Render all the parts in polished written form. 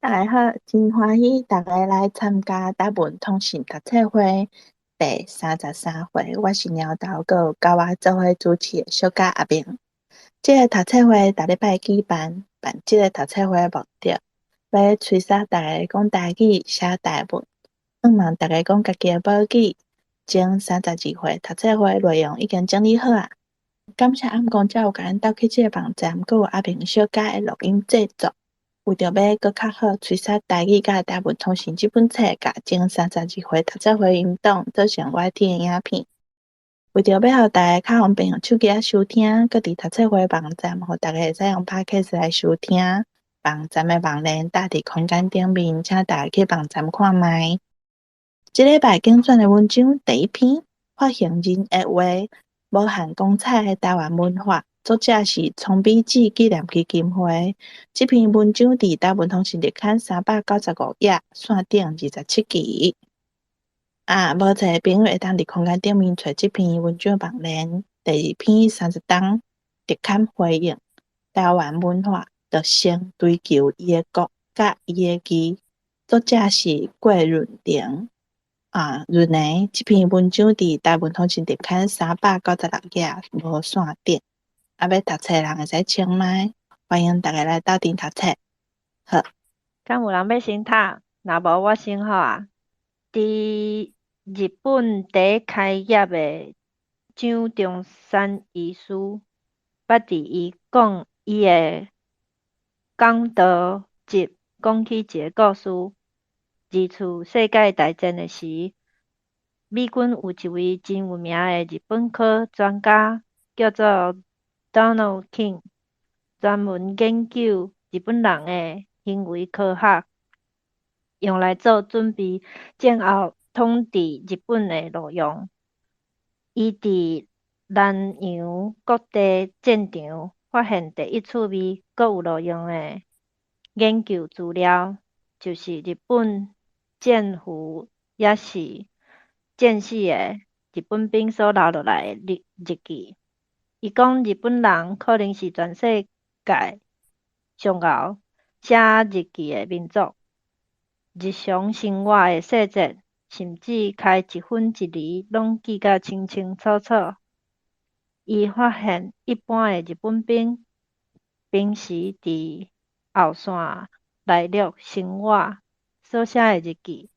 大家好，真欢喜大家来参加台文通信读册会第33回，我是鸟豆，还有甲我做伙主持的小甲阿明。这个读册会逐礼拜举办，这个读册会的目的，要催促大家讲台语、写台文，望大家讲家己的母语。前32回读册会内容已经整理好啊，感谢暗公才有甲咱斗去这个网站，还有阿明小甲的录音制作。为着要搁较好催促台语甲台文通行这本册，甲前32回读册会音档做成我听的影片。为着要互大家较方便用手机收听，搁伫读册会网站，互大家会使用 Podcast 来收听。网站的网链搭伫空间顶面，请大家去网站看卖。这礼拜竞选的文章第一篇，发行人的话，无限光彩的台湾文化，作者是聪美子纪念基金会。这篇文章伫台文通讯日刊395页，线顶27期。无册的朋友会当伫空间顶面找这篇文章网链。第二篇30档日刊回应台湾文化，就先追求伊的国甲伊的义。作者是郭润玲。润的这篇文章伫台文通讯日刊396页无线顶。要读册的人会使清迈，欢迎大家来斗阵读册。好，敢有人要先读？若无我先好啊。伫日本第一开业的蒋中山医师，捌伫伊讲伊的讲道集讲起一个故事。二次世界大战的时，美军有一位真有名的日本科专家，叫做 Donald King， 专门研究日本人的行为科学，用来做准备战后统治日本的路用。伊伫南洋各地战场发现第一趣味阁有路用的研究资料，就是日本战俘也是战死的日本兵所留落来的日记。伊讲日本人可能是全世界上敖写日记的民族，日常生活的细节，甚至开一分一厘，拢记甲清清楚楚。伊发现一般的日本兵平时伫后线内陆生活所写的日记，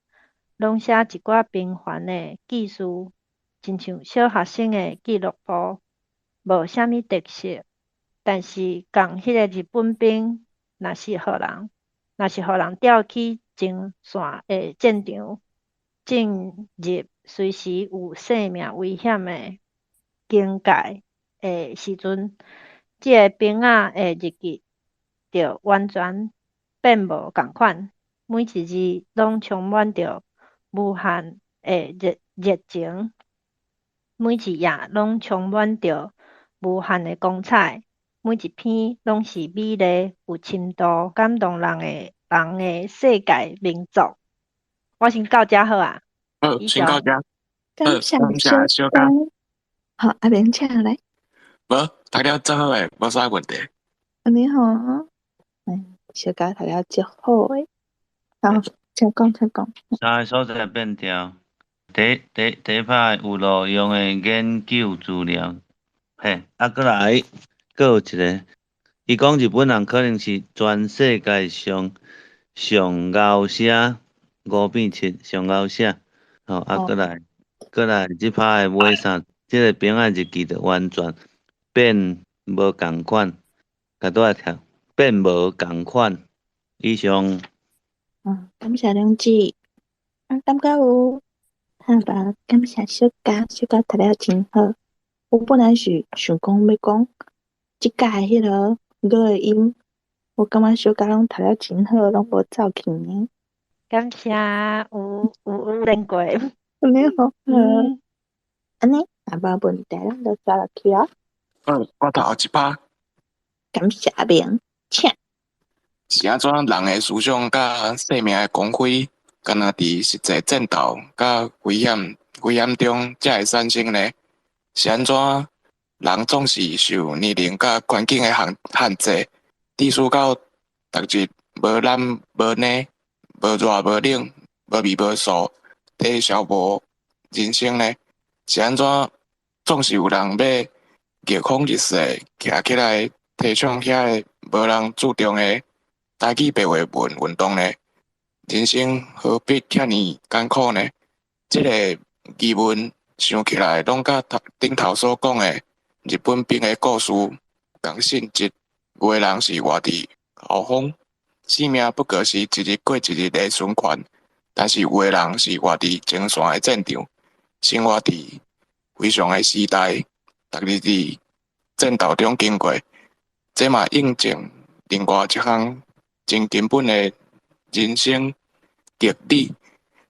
拢写一寡平凡的记事，亲像小学生的记录簿，无啥物特色。但是共迄个日本兵，若是互人调去前线的战场，进入随时有生命危险的境界的时阵，即个兵仔的日记就完全变无共款，每一字拢充满着无限的热情，每一页拢充满着无限的光彩，每一篇拢是美丽有深度、感动人的世界名作。我先到遮好啊，以请教上。家。感谢感谢小甲。小家。好，阿明请来。读了真好诶，无啥问题。你好，小甲读了足好诶。好，请讲。三个所在变调。第一拍有路用的研究资料，过来，阁有一个，伊讲日本人可能是全世界上敖写5变7上敖写，过来，即拍的尾三，即个兵仔日记就完全变无共款，甲拄仔听变无共款。以上。感谢两姊。感觉有。吧，感谢小甲读了真好。我本来是想讲要讲，即届迄落语的音，我感觉小甲拢读了真好，拢无走去呢。感谢有练过。你好，安尼若无问题，咱就刷落去啊。我头一拍。感谢阿明，请。是安怎人的思想甲生命的光辉，敢若伫实际战斗甲危险中才会产生呢？是安怎人总是受年龄甲环境的限制，致使到逐日无蓝无奶，无热无冷，无味无素，体消无人生呢？是安怎？总是有人要逆风日势，徛起来提倡遐个无人注重的台语白话文运动呢？人生何必遐尼艰苦呢？这个疑问想起来，拢甲顶头所讲的日本兵的故事共性质。有的人是活伫后方，生命不过是一日过一日的循环；但是有的人是活伫前线的战场，生活伫非常的时代，逐日伫战斗中经过。这嘛印证另外一项真根本的人生哲理。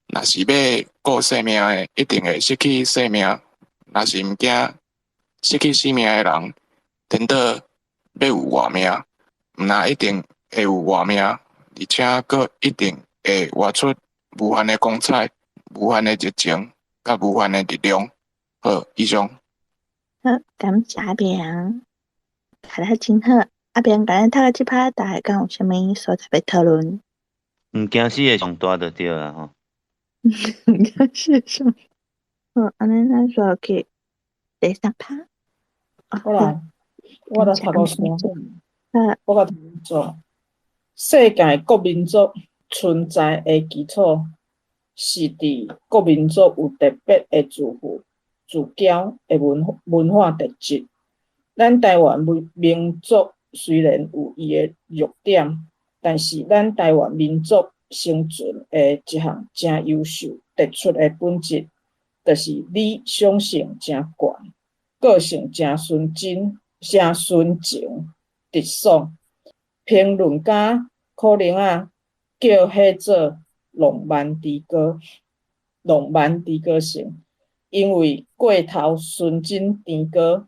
若是要顾生命的，一定会失去生命；若是毋惊失去生命的人，等到要有活命，毋但一定会有活命，而且佫一定会活出无限的光彩、无限的热情、甲无限的力量。好，以上。好，感谢阿平，读得真好。阿平，甲咱读到即趴，大家敢有啥物所在要讨论？毋惊死的上大就对啦吼。是什么？好，安尼咱就去第三趴。好啦，我来读个书。我甲读做世界各民族存在的基础是伫各民族有特别的自负、自骄的文化特质。咱台湾民族虽然有伊的弱点，但是咱台湾民族生存的一项真优秀、突出的本质，就是理想性真悬，个性真纯真、真纯情、直爽。评论家可能叫迄做浪漫之歌，浪漫之歌性，因为过头纯真甜歌，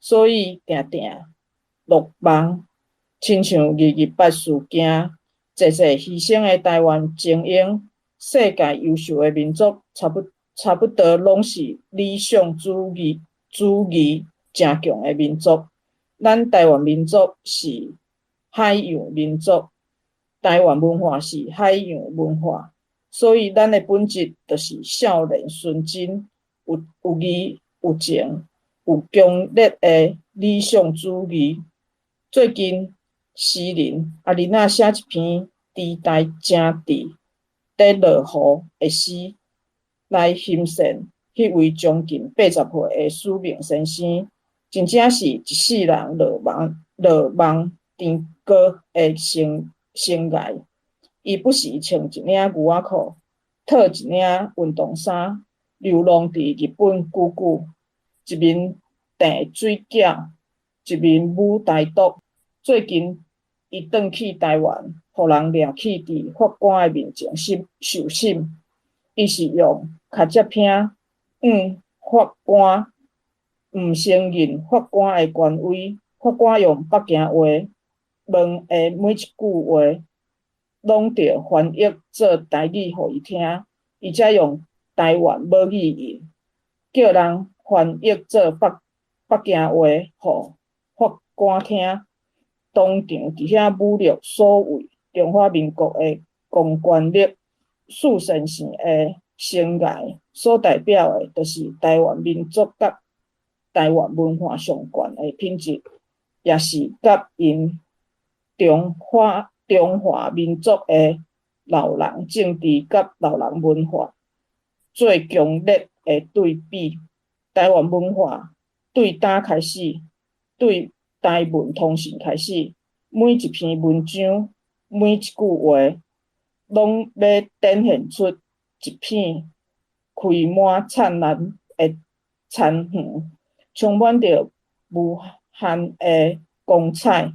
所以定定落网，亲像228事件，济牺牲的台湾精英，世界优秀的民族，差不多拢是理想主义真强的民族。咱台湾民族是海洋民族，台湾文化是海洋文化，所以咱的本质就是少年纯真，有义有情，有强烈的理想主义。最近诗人阿玲仔写一篇时代正治在落雨的诗，来欣赏迄位将近80岁的司命先生，真正是一世人落梦甜歌的生涯。伊不时穿一领牛仔裤，套一领运动衫，流浪伫日本久久，一面订水饺，一面舞台独。最近伊转去台湾，互人掠去伫法官的面前受审。伊是用卡接片法官毋承认法官的权威，法官用北京话问的每一句话，拢着翻译做台语互伊听，伊才用台湾母语音叫人翻译做北京话互法官听。当场伫遐侮辱所谓中华民国的公权力，苏先生的生涯所代表的，就是台湾民族甲台湾文化上悬的品质，也是甲因中华民族的老人政治甲老人文化最强烈的对比。台湾文化对打开始，对台文通信开始，每一篇文章、每一句话，拢要展现出一片开满灿烂的田园，充满着无限的光彩、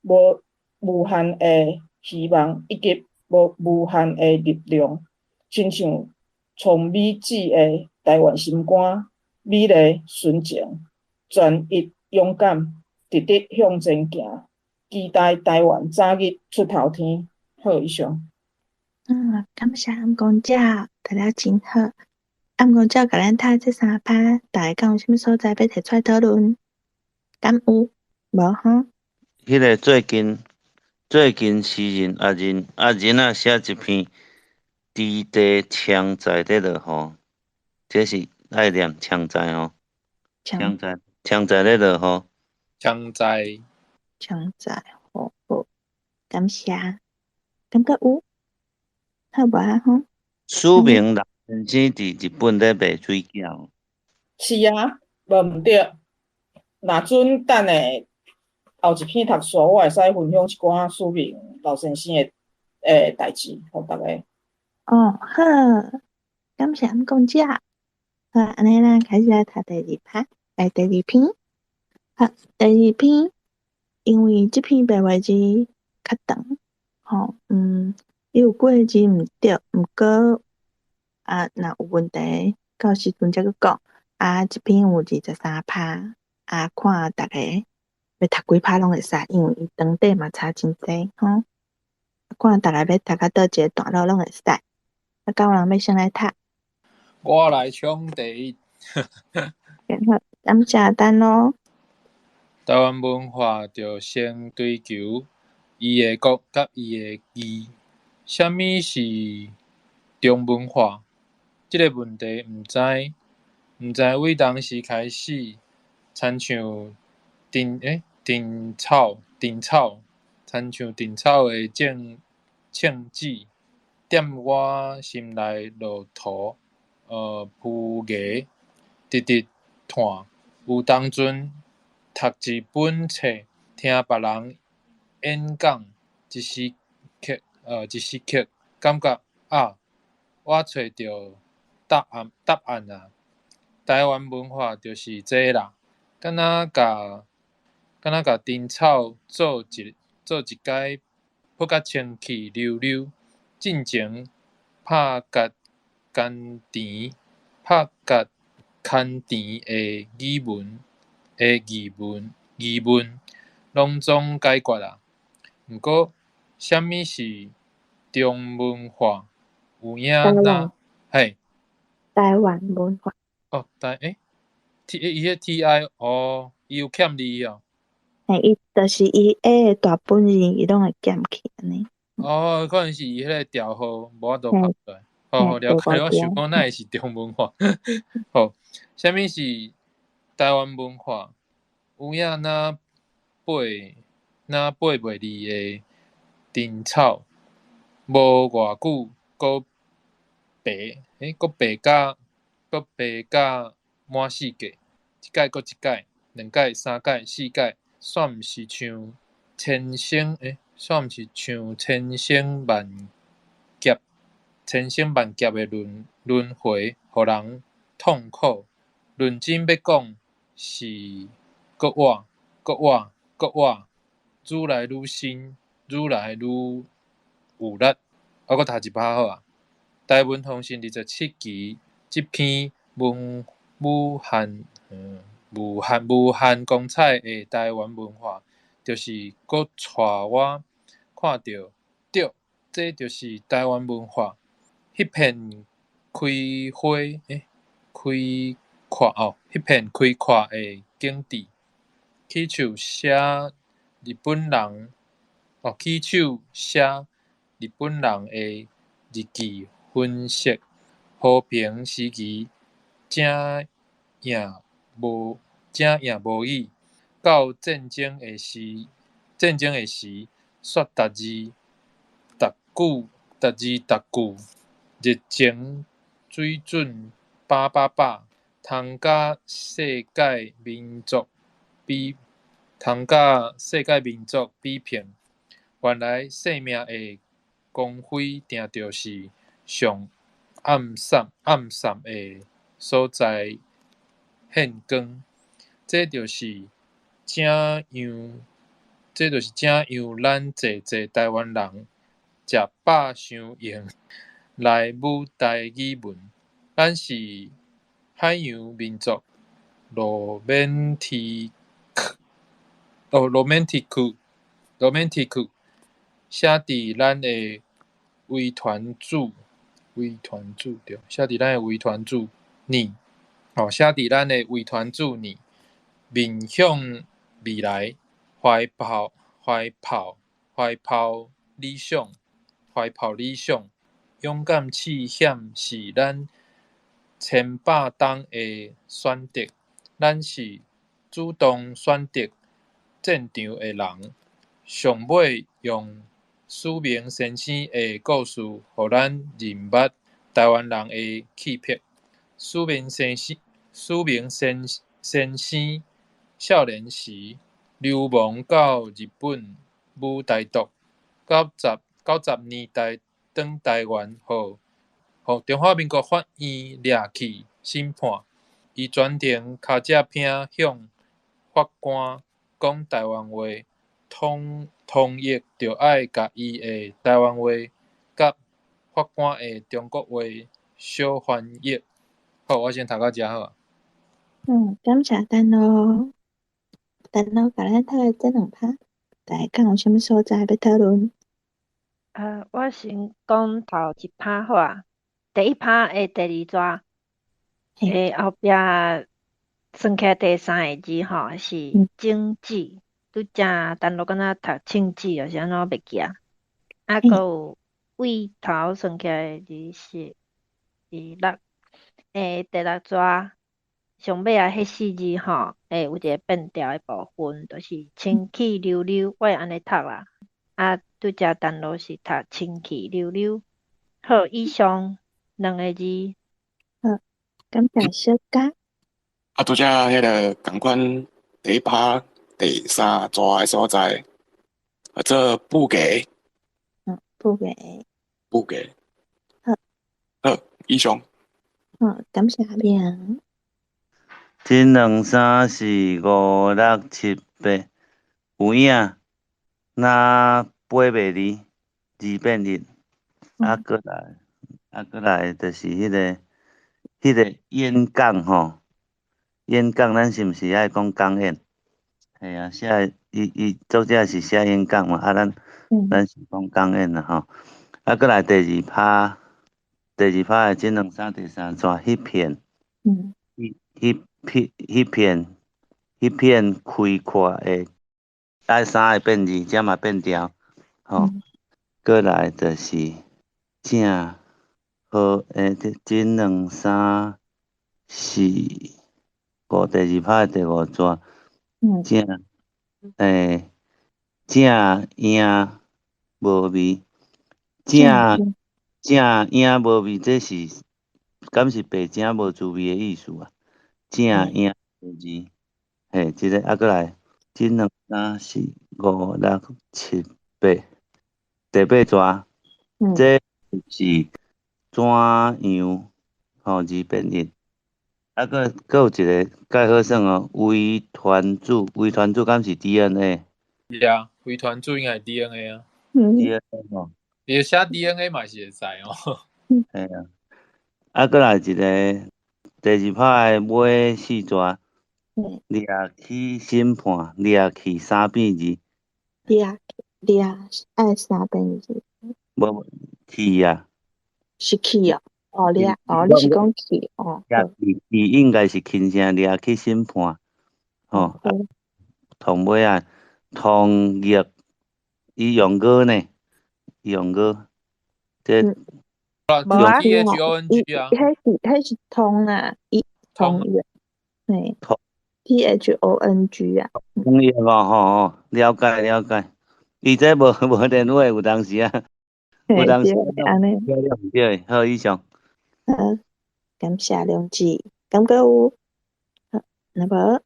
无限的希望以及无限的力量，亲像从美旨的台湾心肝，美丽纯情、专一勇敢。直直向前行，期待台湾早日出头天。好，以上。感谢暗公教，读了真好。暗公教甲咱读这3趴，大家敢有啥物所在要提出来讨论？敢有？无吼？迄个最近最近时人人写一篇伫地枪在咧落雨，这是爱念枪在吼，枪在咧落雨，枪在好，感谢，感觉有，好无啊吼？署名人先生伫日本咧卖水饺。是啊，无毋对。若准等下后一篇读书，我会使分享一寡署名老先生诶代志，互大家。哦，好，感谢你讲遮。好，安尼咱开始来读第二趴，第二篇。好，第二篇，因为即篇白话字较长，吼，伊有几个字毋对，毋过若有问题，到时阵再去讲。即篇有23趴，看大家要读几趴拢会使，因为伊长短嘛差真济，吼。看大家要读到倒一个段落拢会使。敢有人要先来读？我来抢第一。好，感谢等咯。台湾文化着先追求伊的国甲伊的义。啥物是中文化？即个问题毋知为当时开始，亲像丁草，亲像丁草的称指，踮我心内落土，浮芽，直直炭。有当阵读一本册，听别人演讲一时刻，感觉我找到答案啊！台湾文化就是这啦，敢若甲丁草做一摆，扑甲清气溜溜，进前拍甲干甜的疑问，拢总解决啊。毋过，啥物是中文化？有影若嘿？台湾文化。哦，伊迄 TI 哦，伊有欠字哦。伊就是伊 A 的大本字，伊拢会减去安尼。哦，可能是伊迄个调号无法度拍出来。好，了解。我想讲，哪会是中文化？好，啥物是台湾文化？有影若爬袂离的丁草，无偌久，佫白甲满世界，一届佫一届，两届、三届、四届，算毋是像千生万劫的轮回，互人痛苦。认真要讲，是佫活，愈来愈新，愈来愈有力。我佫读一趴好啊。台文通信27期，即篇武汉光彩的台湾文化，就是佫带我看到，对，这就是台湾文化。迄片迄片开阔的境地，起手写日本人的日记分析和平时期正赢无语，到战争的时说逐字逐句，热情水准888，通甲世界民族比拼。原来生命的光辉定着是上暗闪的所在现光，这就是怎样咱侪台湾人食饱伤用来母台语文。咱是海洋民族romantic，写伫咱的维团主对，写伫咱的维团主呢，写伫咱的维团主呢，面向未来，怀抱怀抱理想，勇敢试险是咱千百当的选择，咱是主动选择战场的人。上尾用史明先生的故事，互咱认捌台湾人的气魄。史明先生少年时流亡到日本武大毒，90年代返台湾后，互中华民国法院掠去审判。伊专程脚趾拼向法官讲台湾话，通译就爱甲伊的台湾话甲法官的中国话小翻译。好，我先读到这好啊。感谢丹咯。丹咯，甲咱读的这两趴，大家敢有啥物所在要讨论？我先讲头一趴好啊。第一趴的第二段，后壁算起来第三个字吼是经济。拄则丹咯敢若读经济，还是安怎袂记啊？还有尾头算起来字是6。第六段上尾迄4字吼，有一个变调的部分，就是清气溜溜，我会安尼读啦。拄则丹咯是读清气溜溜。好，以上2个字。好，感谢小嘉。拄则迄个共款第一趴第3抓的所在，做布给。布给。好，以上。感谢阿明。1、2、3、4、5、6、7、8，有影，若8袂离，字变日，过来就是迄个演讲吼，演讲咱是毋是爱讲讲演？嘿啊，写伊作者是写演讲嘛，咱是讲讲演啦吼。过来第二趴的1、2、3第3段迄片，迄片开阔的，爱3个变字，这嘛变调，吼。过来就是正好1、2、3、4、5第2趴的第5段，正影无味，正影无味，这是敢是白正无滋味的意思啊？正影无味，嘿，这个过来1、2、3、4、5、6、7、8，第8段，这是怎样吼字变日？搁有一个介好算哦，微团子敢是 DNA？ 是啊，微团子应该是 DNA 啊。DNA 吼，你写 DNA 嘛是会使哦。嘿啊，过来一个第2趴的尾4段，掠去审判，掠去3变字。掠爱3变字。无去啊。是去哦。掠你是讲去哦。伊应该是轻声掠去审判，吼。同尾啊，同译伊用语呢？用语，这无啊。THONG 啊。迄是通啊，通译，嘿。THONG 啊。通译哦，吼，了解。伊这无连话，有当时啊，有当时安尼。对，好，以上。好，感谢两字，感觉有。好，那无，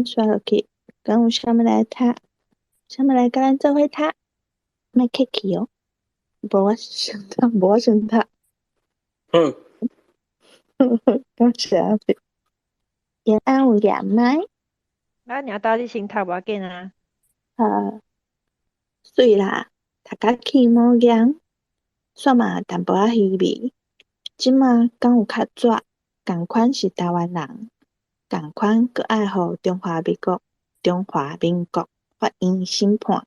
刷落去，敢有啥物来读？啥物来甲咱做伙读？莫客气哦，无我先读。好。感谢阿明。延安有验麦。咱领导你先读无要紧啊。水啦，读甲起毛痒，煞嘛淡薄仔稀微。即马敢有较早，共款是台湾人，共款阁爱互中华民国法院审判。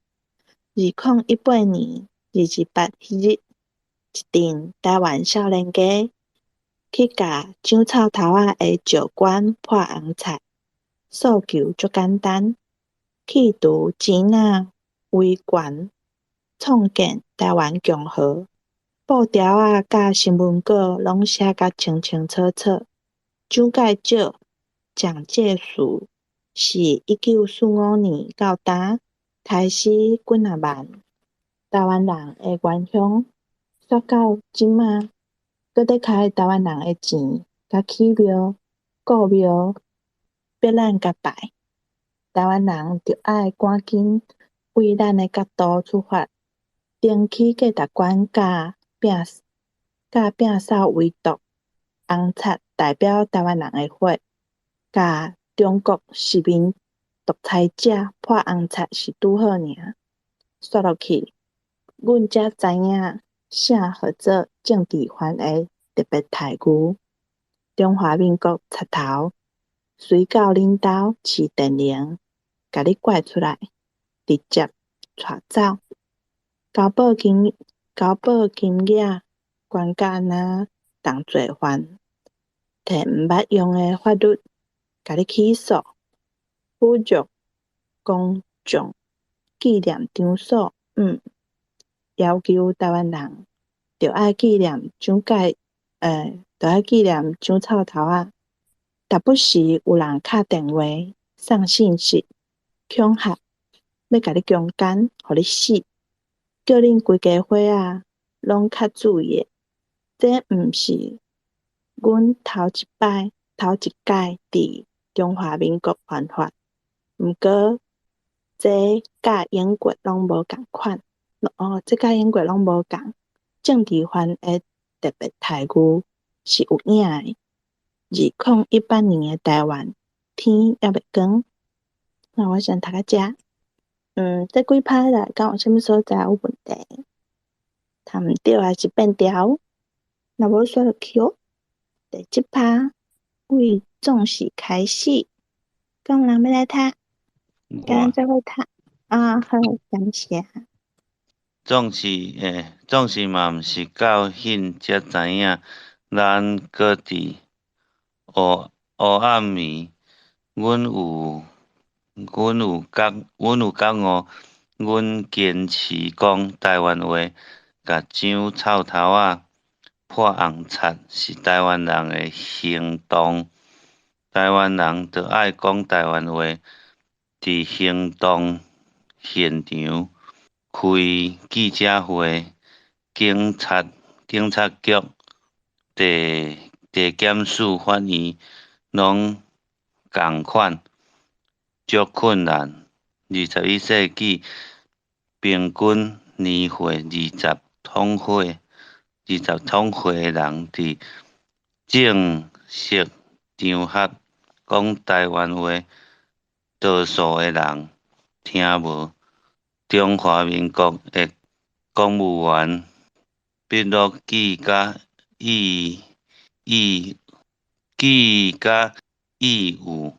2018年2月8日，一阵台湾少年家去甲长草头仔的石棺破红菜，诉求足简单，去除钱仔为权创建台湾共和，布条啊甲新闻稿拢写甲清清楚楚。蒋介石、蒋介石是1945年到刣开始几啊万台湾人的原乡，煞到即马，搁咧开台湾人的钱，甲起庙、故庙，逼咱甲拜。台湾人着爱赶紧为咱的角度出发，争取价值观甲摒扫唯独、红擦代表台湾人的血，甲中国殖民独裁者泼红擦是拄好尔。说落去，阮才知影啥号做政治翻译特别台语。中华民国插头，随到恁兜饲电铃，甲你拐出来，直接带走。交保金额悬甲若同罪犯，摕毋捌用的法律甲你起诉，侮辱公众纪念场所。要求台湾人着爱纪念蒋臭头仔。但不时有人敲电话送信息恐吓，要甲你强奸，互你死，叫恁规家伙仔拢较注意。这毋是阮头一届伫中华民国犯法，毋过这甲英国拢无共款。这甲英国拢无共。政治犯的特别台语是有影的。2018年的台湾，天还未光。那我先读到这。这几趴来讲有啥物所在有问题？读毋对还是变调？那无说落去哦。第7趴为重视开始，敢有人要来读？敢咱做伙读？好，感谢。总是嘛毋是到迄才知影，咱搁伫黑暗暝，阮有觉悟，阮坚持讲台湾话，甲蒋臭头仔泼红擦是台湾人的行动。台湾人着爱讲台湾话，伫行动现场开记者会，警察局、地检署、法院拢共款，足困难。21世纪平均年岁20通岁的人伫正式场合讲台湾话，多数的人听无。中华民国的公务员笔录记甲义务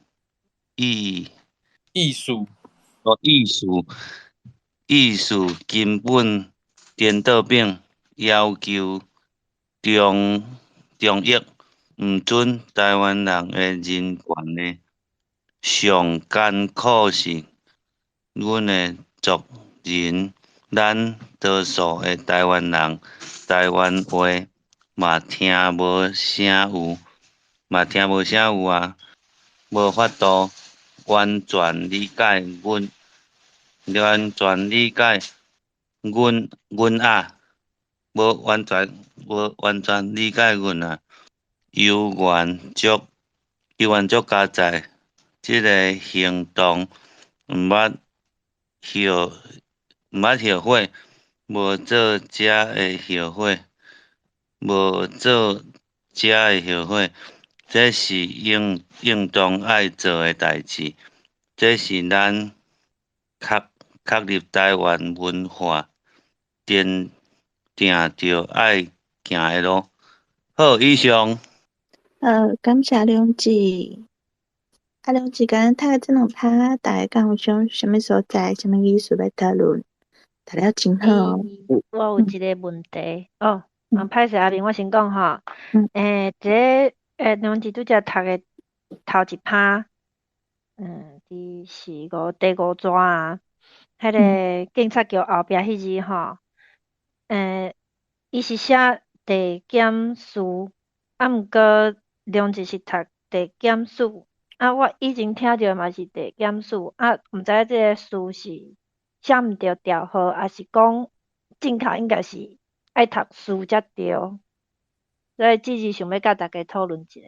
意思根本颠倒变，要求中央毋准台湾人的人权的上艰苦是阮的族人，咱多数的台湾人，台湾话嘛听无啥有啊，无法度完全理解阮啊，无完全理解阮啊，有原足加载，即个行动毋捌后悔，无做遮会后悔，这是应当爱做的代志，这是咱确立台湾文化定着爱行的路。好，以上。感谢梁志。梁志刚读这两趴，大家敢有啥物所在、啥物意思要讨论？读了真好哦。我有一个问题歹势阿玲，我先讲吼。梁志拄则读的头一趴，第5章啊。迄个警察局后壁迄字吼，伊是写地检署，毋过量子是读地检署。我以前听着嘛是地检署，毋知即个署是写毋着调号，还是讲正确应该是爱读书才对。所以只是想要甲大家讨论一下。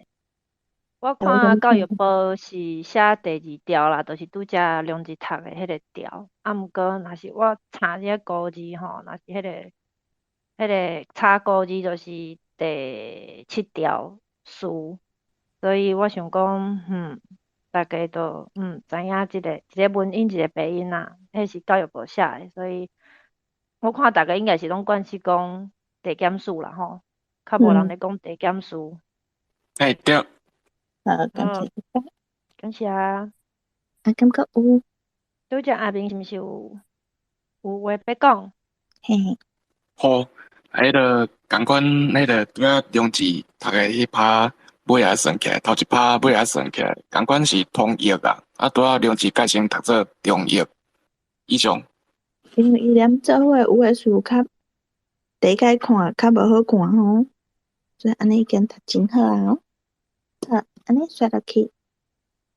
我看教育部是写第2条啦，就是拄则量子读的迄个条。毋过若是我查这个国字吼，若是迄个查国字就是第7条书。所以我想讲，大家都知影一个文音一个白音啦，迄是教育部写的，所以我看大家应该是拢惯势讲地检署啦吼，较无人咧讲地检署。对。感谢。感谢啊。感觉有。拄则阿明是毋是有话要讲？嘿。好，迄个共款，迄个拄仔量子读的迄拍尾仔算起来，头一拍尾仔算起来，共款是通译啊，拄仔量子改成读做中译以上。因为伊连做伙有诶书较第解看较无好看吼，所以安尼已经读真好啊。好，安尼刷落去。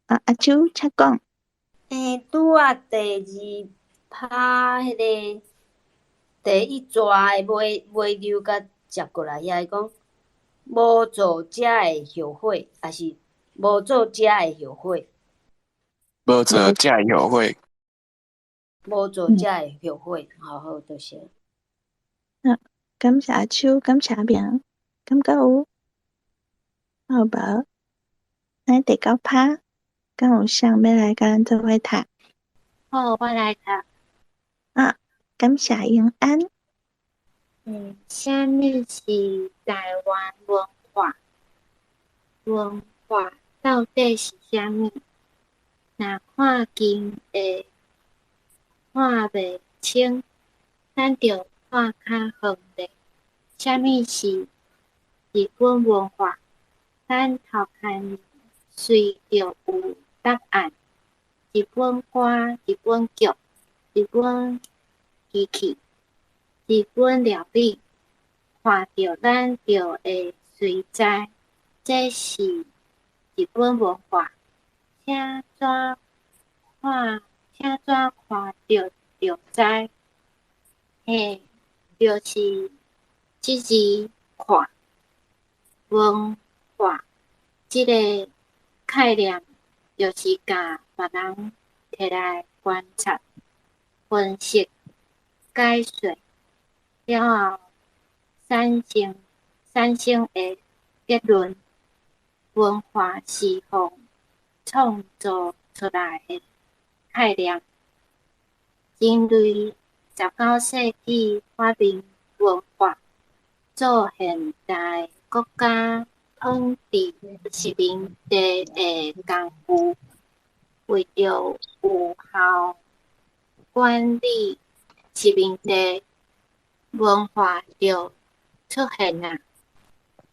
阿秋请讲。拄仔第2拍迄个第1抓的尾流甲接过来遐，伊讲无做遮的后悔，还是无做遮的后悔？无做遮的后悔。无做遮的后悔，好，多谢。感谢阿秋，感谢阿明，感觉有好无？咱第9拍，敢有想要来甲咱做伙读？好，我来读。感谢永安。啥物是台湾文化？文化到底是啥物？若看见会看袂清，咱着看较远咧。啥物是日本文化？咱头看随着有答案。日本歌、日本剧、日本机器、日本料理，看着咱就会随知，这是日本文化。请怎看着就知？就是即字看文化即个概念，就是甲别人摕来观察、分析、解说了后，产生的结论。文化是互创造出来的概念。人类19世纪发明文化，做现代国家统治殖民地的工具，为着有效管理殖民地，文化就出现了。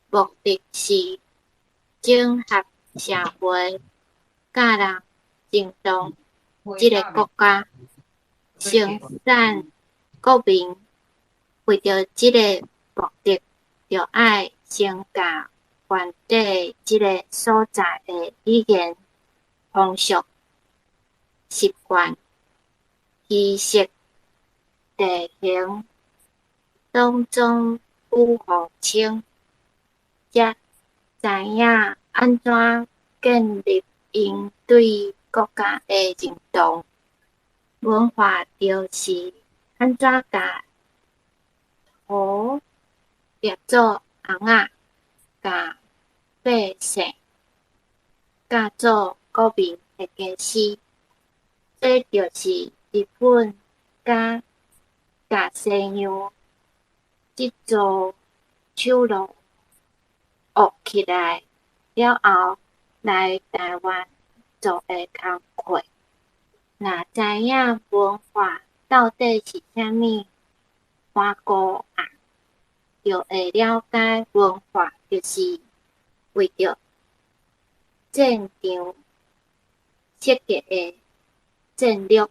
目的是整合社会，教人认同这个国家，生产国民。为着这个目的，就爱先教原地这个所在的语言、风俗、习惯、仪式、地形当中有互清，才知影安怎建立因对国家的认同。文化就是安怎甲土列做红仔，甲百姓教做国民的家私，这就是日本甲西洋这座手路学起来了后，来台湾做的工课。若知影文化到底是啥物，看古啊，就会了解文化就是为着战场设计的战略，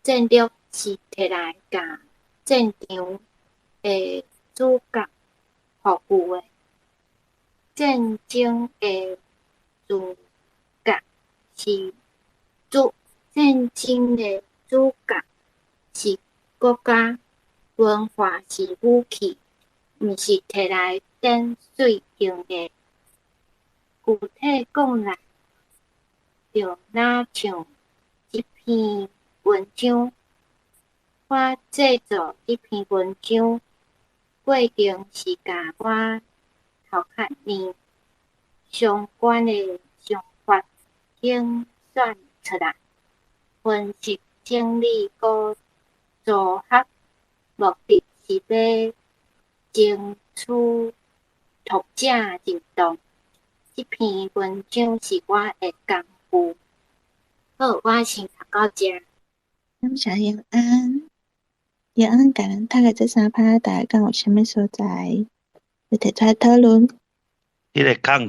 战略是摕来甲战场的主角服务的。战争的主角是战争的主角是国家，文化是武器，毋是摕来点水用的。具体讲来，就若像一篇文章，我制作一篇文章，过程是甲我头壳里相关的想法精选出来，分析整理搁组合，目的是要争取读者认同。这篇文章是我的工具。好，我先读到这。感谢延安。延安甲咱读的这3趴，大家敢有啥物所在要提出来讨论？迄个空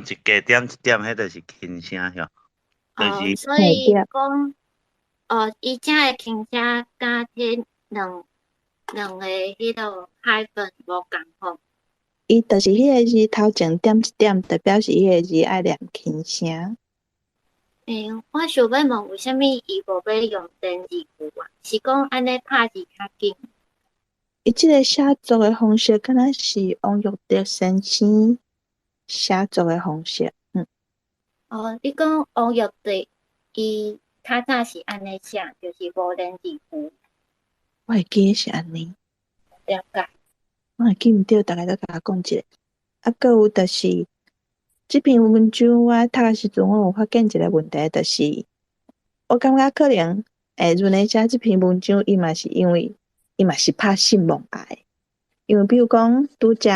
一加点一点，迄著是轻声哟。就是所以讲，伊遮的轻声甲迄两个迄落海分无共吼。伊就是迄个字头前点一点，代表是迄个字爱念轻声。我想要问，为虾米伊无要用电字符啊？是讲安尼拍字较紧？伊即个写作的方式，敢若是王玉德先生写作的方式。你讲王玉德，伊较早是安尼写，就是无电字符。我会记是安尼。了解。我会记毋对，大家都甲我讲一下。搁有就是即篇文章我读的时阵，我有发现一个问题，就是我感觉可能润的写即篇文章，伊嘛是因为伊嘛是拍信望爱，因为比如讲拄则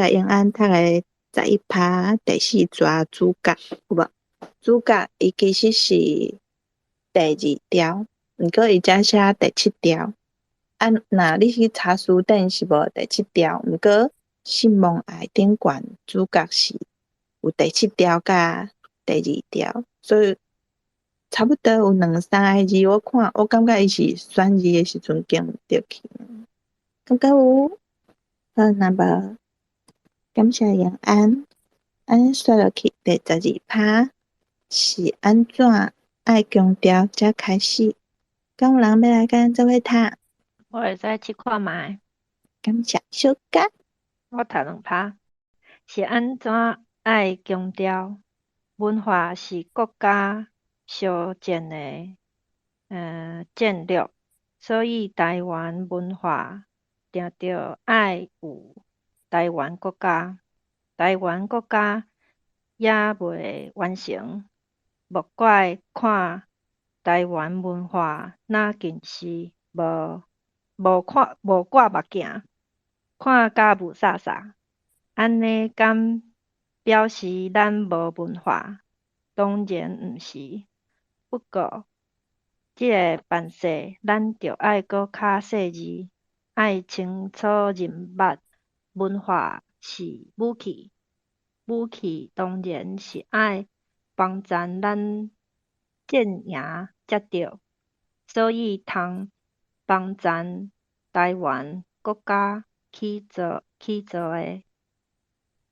延安读的11趴第4节主角有无？主角伊其实是第2条，毋过伊遮写第7条。若你去查书顶是无第7条，毋过信望爱顶悬主角是有第7条甲第2条，所以差不多有2-3个字，我感觉伊是选字的时阵经毋对去。感觉有好，那无感谢延安。安尼说落去，第12趴是安怎爱强调才开始？敢有人要来甲咱做伙读？我会使去看觅。感谢小甲。我读2趴。是安怎爱强调？文化是国家修建的战略，所以台湾文化定着爱有台湾国家。台湾国家也未完成，莫怪看台湾文化若尽是无挂目镜，看甲无煞煞。安尼敢表示咱无文化？当然毋是。不过，即个办事，咱着爱搁较细致，爱清楚认捌文化是武器。武器当然是爱帮咱战赢才对，所以通帮咱台湾国家去做的，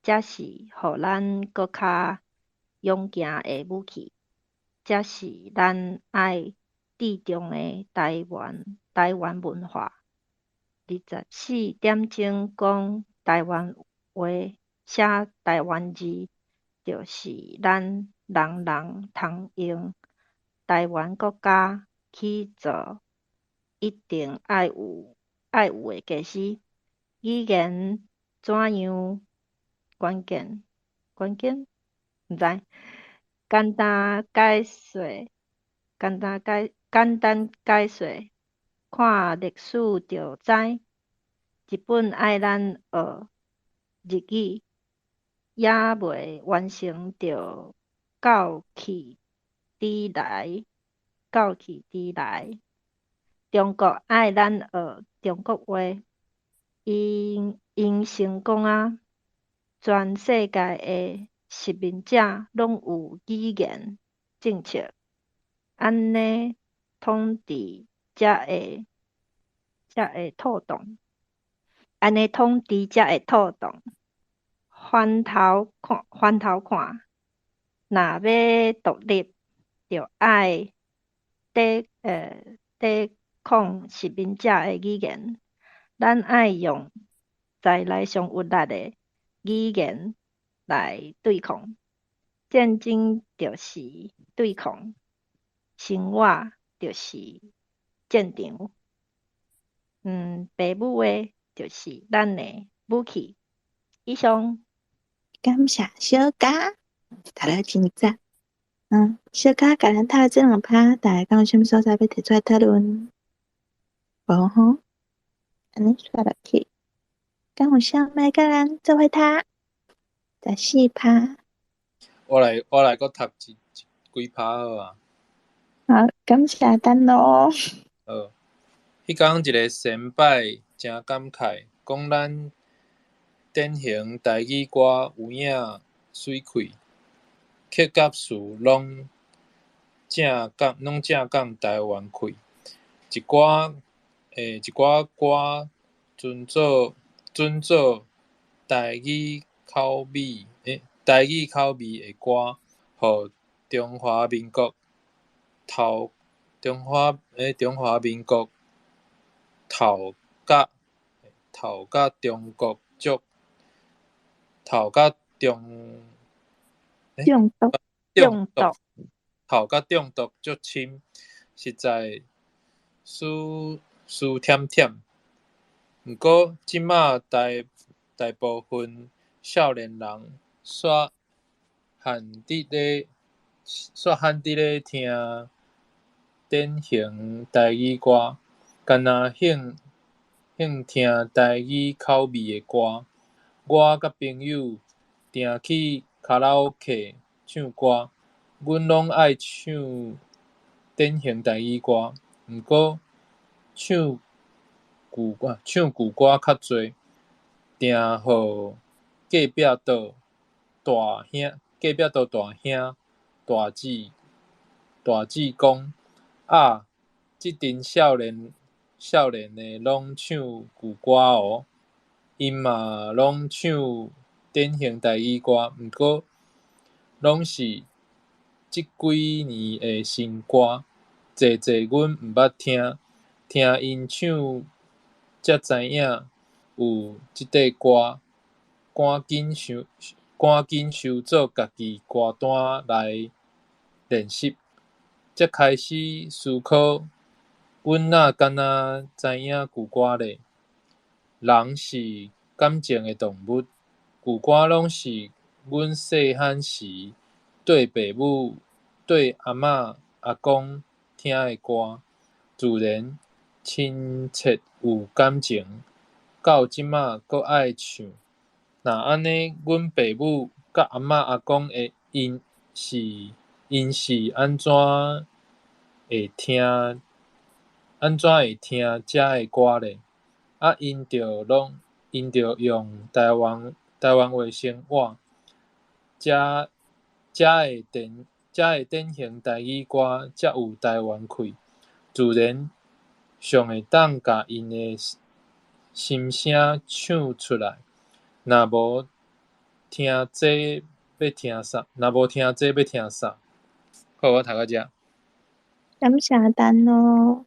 才是互咱搁较勇行的武器，才是咱爱注重的台湾文化。24点钟讲台湾话，写台湾字，就是咱人人通用。台湾国家去做，一定爱有的假使。语言怎样关键？毋知。简单解说，看历史就知。日本爱咱学日语，也未完成着教起之来。中国爱咱学中国话，因成功啊！全世界的殖民者拢有语言政策，安尼通伫才会透动，安尼通伫才会透动。翻头看，若要独立，就爱抵抗殖民者的语言。咱爱用在来上有力的语言来对抗。战争就是对抗，生活就是战场。爸母的就是咱的武器。以上。感谢小嘉，读了真赞。小嘉甲咱读了这两趴，大家敢有啥物所在要提出来讨论？无吼，安尼刷落去，敢有啥物甲咱做伙读？14趴。我来佫读几趴好啊。好，感谢等咯。好，迄天一个先摆真感慨，讲咱典型台语歌有影水气，客家事拢正讲台湾气，一寡歌遵做台语口味的歌，互中华民国头甲中国足头甲中毒足深，实在输忝忝。毋过即马大部分少年人煞限伫咧听典型台语歌，干若兴听台语口味的歌。我甲朋友定去卡拉 OK 唱歌，阮拢爱唱典型台语歌，毋过唱旧歌较侪，定互隔壁桌大兄、大姊讲，即阵少年的拢唱旧歌哦，因嘛拢唱典型台语歌，毋过拢是即几年的新歌，济阮毋捌听，听因唱才知影有即块歌，赶紧收做家己歌单来练习，才开始思考，阮哪敢若知影旧歌咧？人是感情的动物，旧歌拢是阮细汉时对爸母、对阿嬷、阿公听的歌，自然亲切有感情，到即马阁爱唱。若安尼，阮爸母甲阿嬷阿公因是安怎会听遮的歌咧？因着用台湾话生活，遮的典型台语歌才有台湾气，自然上会当甲因的心声唱出来。若无听这要听啥？好，我读到遮。感谢等咯，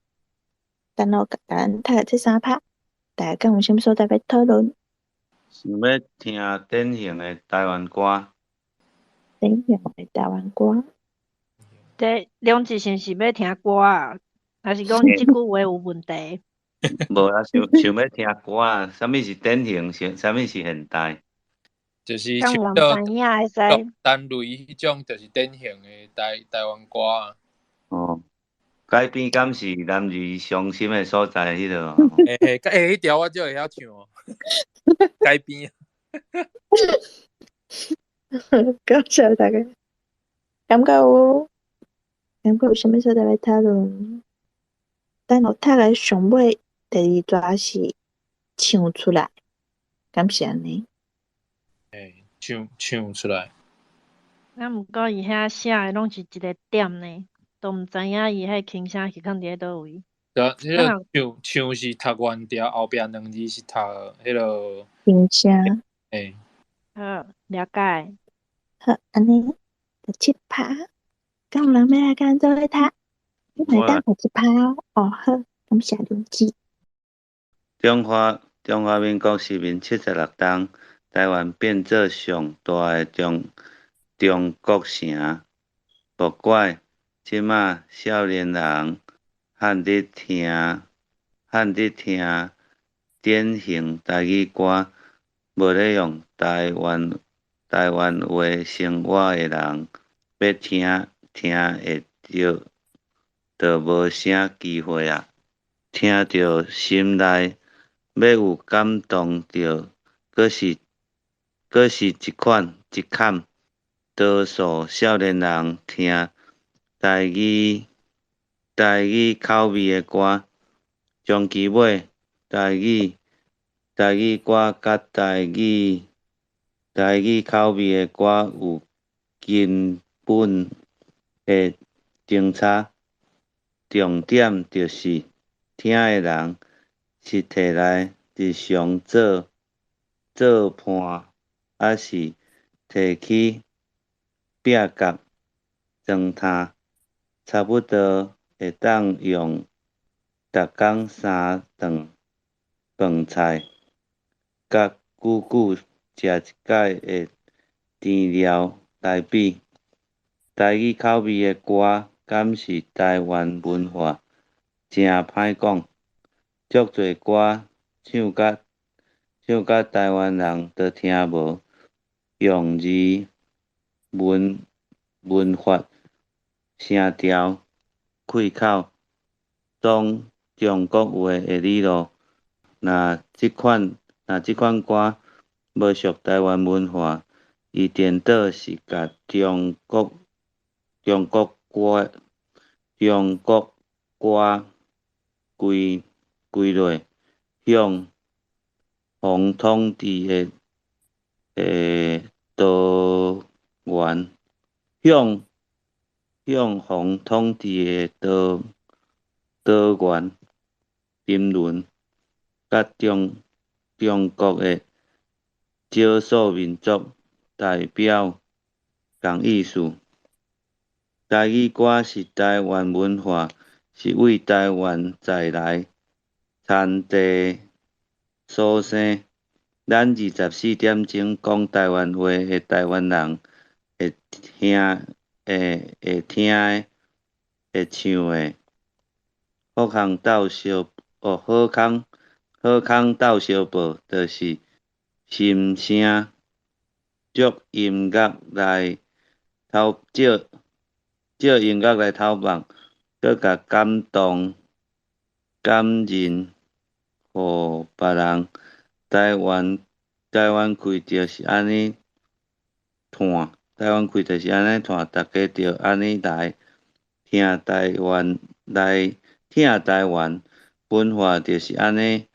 等咯，甲咱读这3趴，大家敢有啥物所在要讨论？想要听典型的台湾歌。典型的台湾歌。这两字是毋是要听歌啊？还是讲即句话有问题？无啊，想要听歌啊？啥物是典型？啥物是现代？就是像人知影会使。单类迄种，就是典型的台湾歌啊。哦，改编敢是男儿伤心的所在迄落。迄条我就会晓唱哦。改编。感谢大家。感觉有啥物所在要讨论？等我读来上尾第2段是唱出来，敢是安尼？唱出来。毋过伊遐写的拢是一个点呢。都毋知影伊迄轻声是囥伫咧倒位。对啊，迄个唱是读原调，后壁2字是读迄个轻声。诶。好，了解。好，安尼就7拍，敢有人要来甲咱做伙读？你来当第1拍哦。哦，好，感谢刘姊。中华民国是民76党，台湾变做上大诶中国城。不怪即马少年人汉伫听典型台语歌，无咧用台湾话生活诶人，要听会着，就无啥机会啊！听着心内要有感动着，阁是一坎。多数少年人听台语口味的歌，将其尾台语歌甲台语口味的歌有根本的争差。重点就是听的人是摕来日常做伴，还是摕去壁角装摊，差不多会当用逐工3顿饭菜，甲久食一届的甜料来比。台语口味的歌，敢是台湾文化，真歹讲。足侪歌唱甲台湾人都听无，用字文法声调开口总中国话的理路。若即款歌无属台湾文化，伊颠倒是甲中国歌归类，向洪统治的多元，向洪统治的多元评论，甲中国的少数民族代表同意思。台语歌是台湾文化，是为台湾在来产地所生。咱24点钟讲台湾话的台湾人会听的，会唱的。好康斗相报，就是心声借音乐来偷放，搁甲感人，互别人。台湾开就是安尼看，大家着安尼来听台湾文化，就是安尼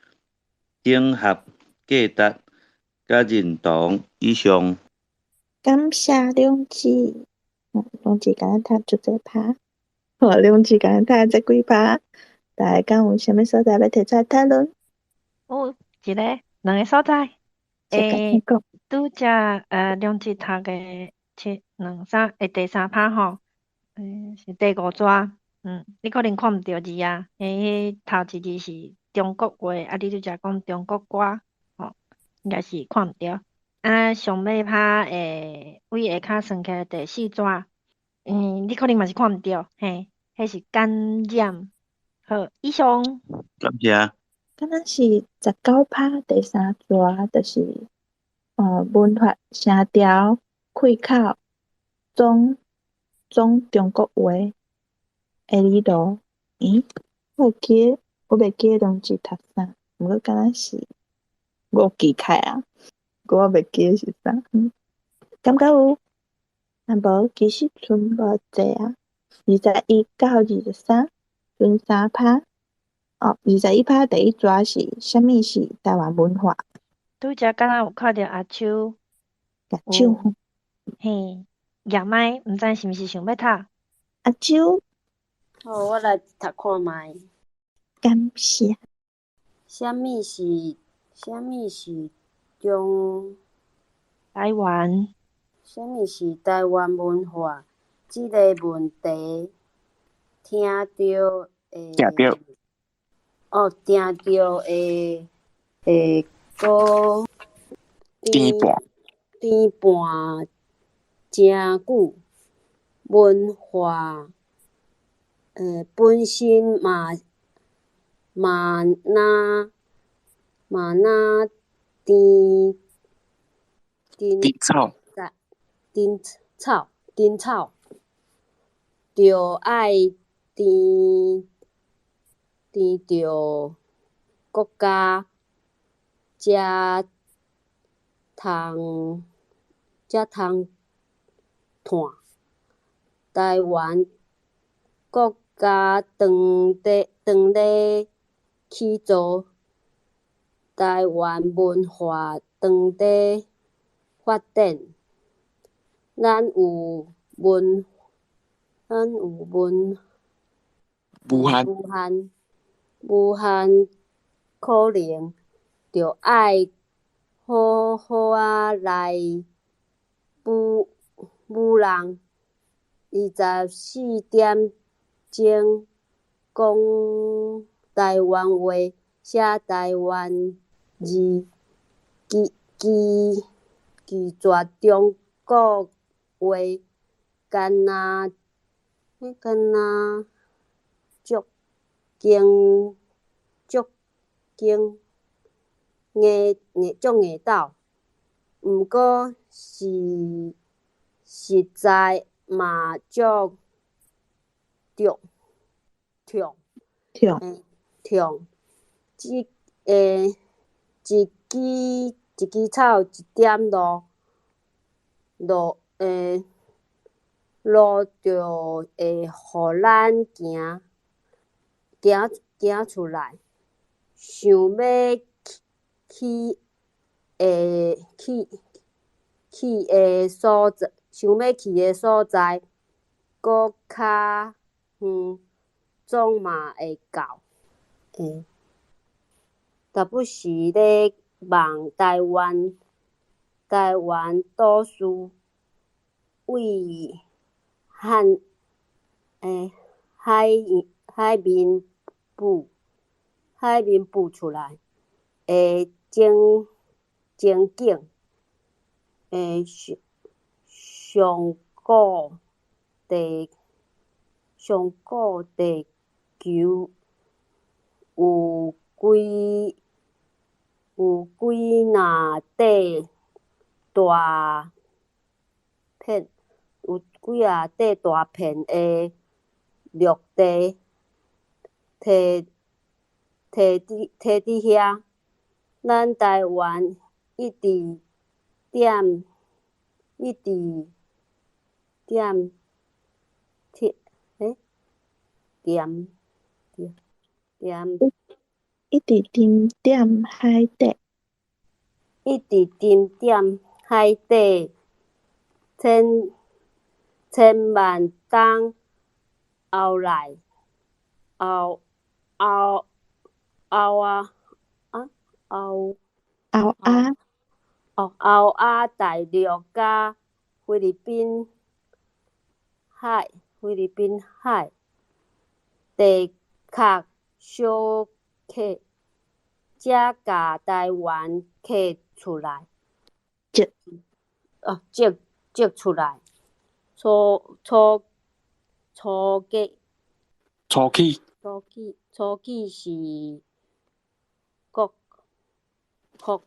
整合价值甲认同。以上。感谢刘姊。刘姊甲咱读足侪拍，刘姊甲咱读这几拍，大家敢有啥物所在要提出来讨论？有2个所在。拄则梁姊读的第3拍吼，是第5纸。你可能看毋着字啊，迄头一字是中国话，你拄则讲中国歌，应该是看毋着。上尾拍位下骹算起来第4纸，你可能嘛是看毋着，迄是感染。好，以上。感谢。敢若是19拍第3纸，就是文化声调开口总中国话的理路。我袂记梁姊读啥，毋过敢若是5记开啊，我袂记是啥。感觉有，若无其实剩无济啊。21到23，剩3拍。21拍第1纸是啥物是台湾文化？拄则敢若有看到阿秋。嘿，叶麦，毋知是毋是想要读？阿秋好，我来读看觅。感谢。啥物是中？台湾啥物是台湾文化？即个问题，听到听到听到会搁甜半甜半诚久。文化本身嘛若甜草甜草，着爱甜着国家才通赚。台湾国家当咧去做，台湾文化当咧发展。咱有无限可能，着爱好好来舞人。24点钟讲台湾话，写台湾字，拒绝中国话，干那足惊斗，毋过实在嘛足痛。一枝草一点露，路就会互咱行出来。想要去的所在，搁较远，总嘛会到。但不是咧望台湾都市为海面浮出来的情景，上古地球有几若块大片的陆地摕伫遐，咱台湾一直点一直沉点海底，千万冬后来后仔大陆甲菲律宾海地壳小刻，才甲台湾刻出来。积出来。初期是扩墾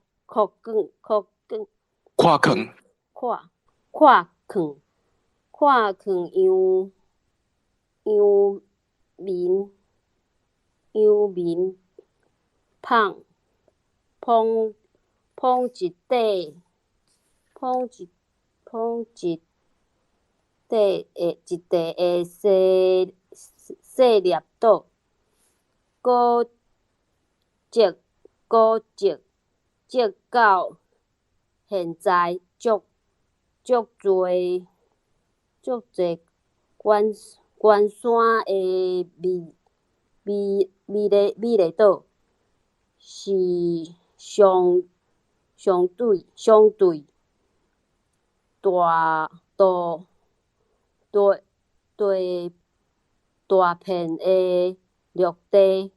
洋民捧一块细粒岛，搁积到现在足侪关山的美丽岛是相对大片的绿地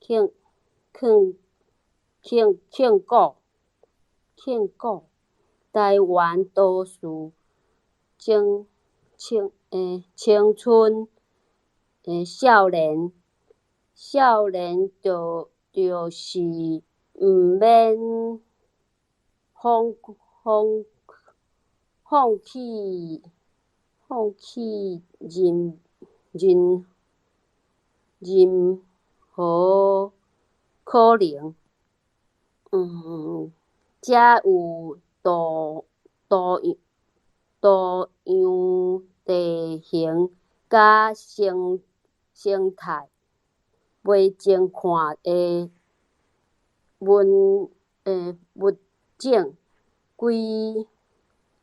景古，台湾都市青春少年就是毋免放弃任何可能。遮有多样地形甲生态，袂情看的物种，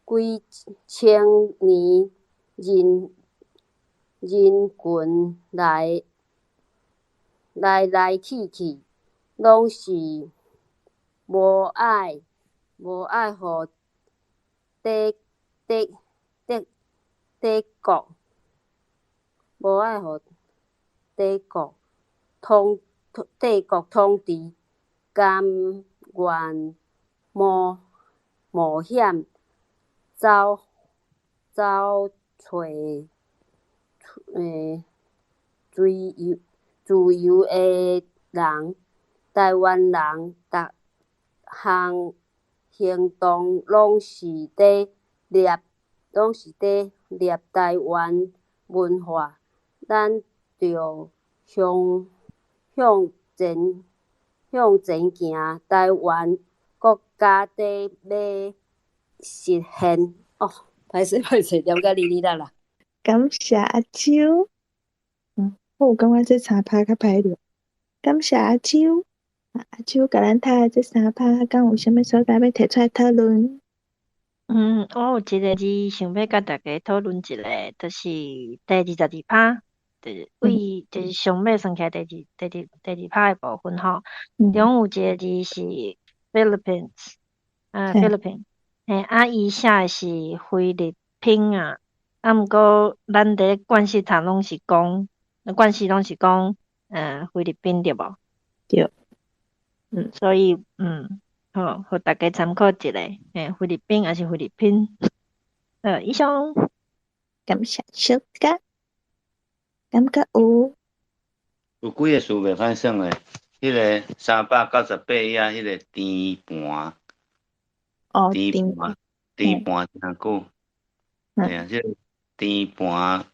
几千年人群来去，拢是无爱互帝国统治，甘愿冒险走找自由的人。台湾人逐项行动拢是伫掠台湾文化，咱着向前行，台湾国家底要实现。歹势，念甲哩啦啦。感谢阿秋。我感觉这3拍较歹录。感谢阿秋。阿秋甲咱读这3拍，敢有啥物所在要提出来讨论？我有一个字想要甲大家讨论一下，就是第22拍，就是上尾算起来第二拍的部分吼。中有一个字是 Philippines， Philippines， 伊写的是菲律宾啊。毋过咱伫惯势读拢是讲菲律宾对无？对。所以好，互大家参考一下，菲律宾还是菲律宾。以上。感谢小甲。感觉有几个词袂歹算诶，迄个398页，迄个甜盘。甜盘真久。即个甜盘，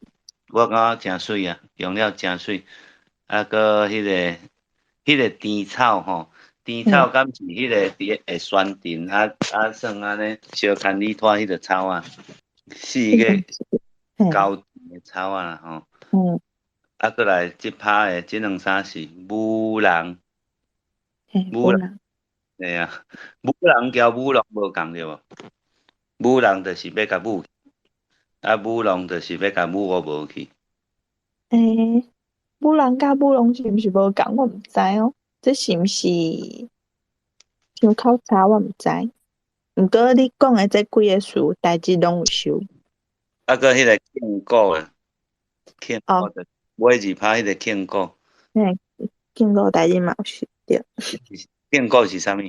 我感觉真水啊，用了真水。搁迄个甜草吼，甜草敢是迄个伫会酸甜算安尼小牵你拖迄个草啊，4个高甜的草啊吼。过来即拍的即2、3是母人。对啊，母人交母龙无共对无？母人就是要甲母，母龙就是要甲母无去。母人甲母龙是毋是无共？我毋知哦。这是毋是想考察？我毋知。毋过你讲的这几个词，代志拢有收。搁迄个庆果啊，庆果的尾2拍迄个庆果。庆果代志嘛有收对。庆果是啥物？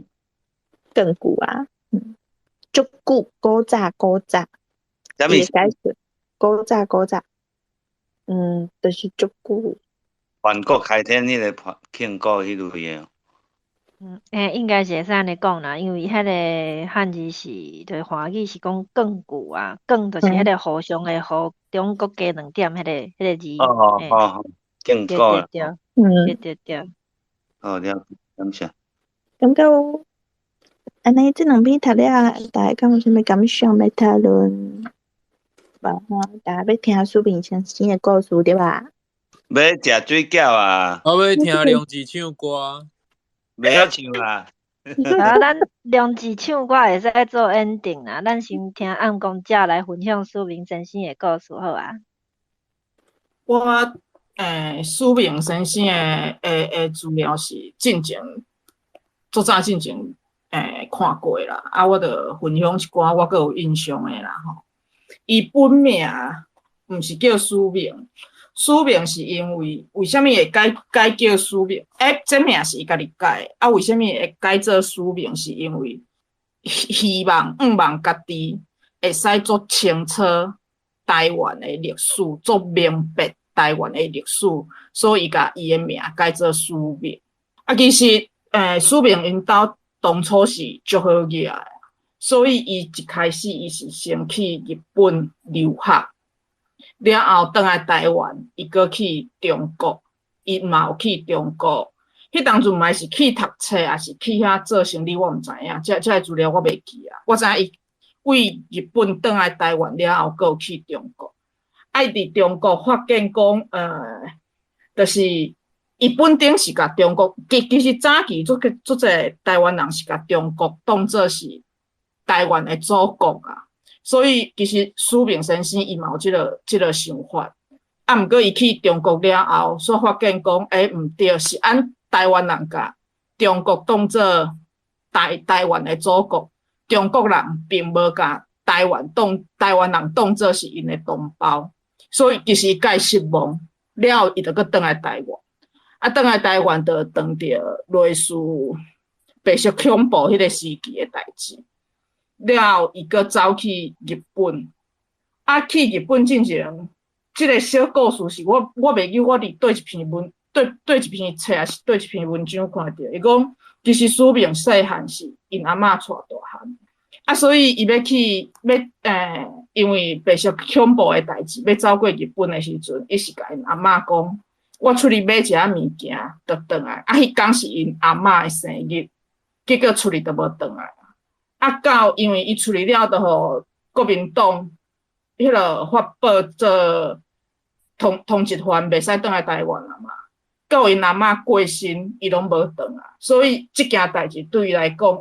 更久啊，足久，古早。啥物？古早，就是足久。万国开天迄个庆果迄类的。应该是会使安尼讲啦，因为迄个汉字是，对华语是讲更久啊，更就是迄个互相的互中国加2点迄个字。庆果。对。了解，感谢。感觉有。安尼这2篇读了，大家敢有啥物感想要讨论？大家要听苏炳先生的故事对吧？要食水饺啊！我要听梁志唱歌。袂晓唱啦。咱梁志唱歌会使做 ending 啦，咱先听暗公姐来分享苏炳先生的故事好啊。我苏明先生的资料是足早进前看过啦，啊，我著分享一寡我阁有印象的啦吼。伊本名毋是叫苏明，苏明是因为什么会改叫苏明？这名是伊家己改的，啊，为什么会改做苏明？是因为希望家己会使做清楚台湾的历史，做明白台湾的历史，所以甲伊的名改做苏明。啊，其实苏明因兜当初是足好惹的，所以伊一开始伊是先去日本留学，了后转来台湾，伊搁去中国，伊嘛有去中国。迄当阵嘛是去读册，还是去遐做生意，我毋知影。这个资料我袂记啊。我知影伊为日本转来台湾了后，搁有去中国。啊，伊伫中国发现讲，就是伊本顶是甲中国，其实早期足侪台湾人是甲中国当作是台湾的祖国啊。所以其实苏明先生伊嘛有即个想法。啊，毋过伊去中国了后，所发现讲，毋对，是按台湾人甲中国当作台湾的祖国，中国人并无甲台湾人当作是因的同胞，所以其实介失望，了后伊就搁转来台湾，啊，转来台湾就当着类似白色恐怖迄个时期的代志，了后伊搁走去日本，啊，去日本进前，即个小故事是我袂记我伫对一篇册还是对一篇文章看到，伊讲其实苏明细汉是因阿嬷带大汉，啊，所以伊因为白色恐怖的代志，要走过日本的时阵，伊是甲因阿嬷讲，我出去买一下物件，就转来。啊，迄天是因阿嬷的生日，结果出去就无转来。啊，到因为伊出去了，就互国民党迄个发布做通缉犯，袂使转来台湾啦嘛。到因阿嬷过身，伊拢无转啊，所以即件代志对伊来讲，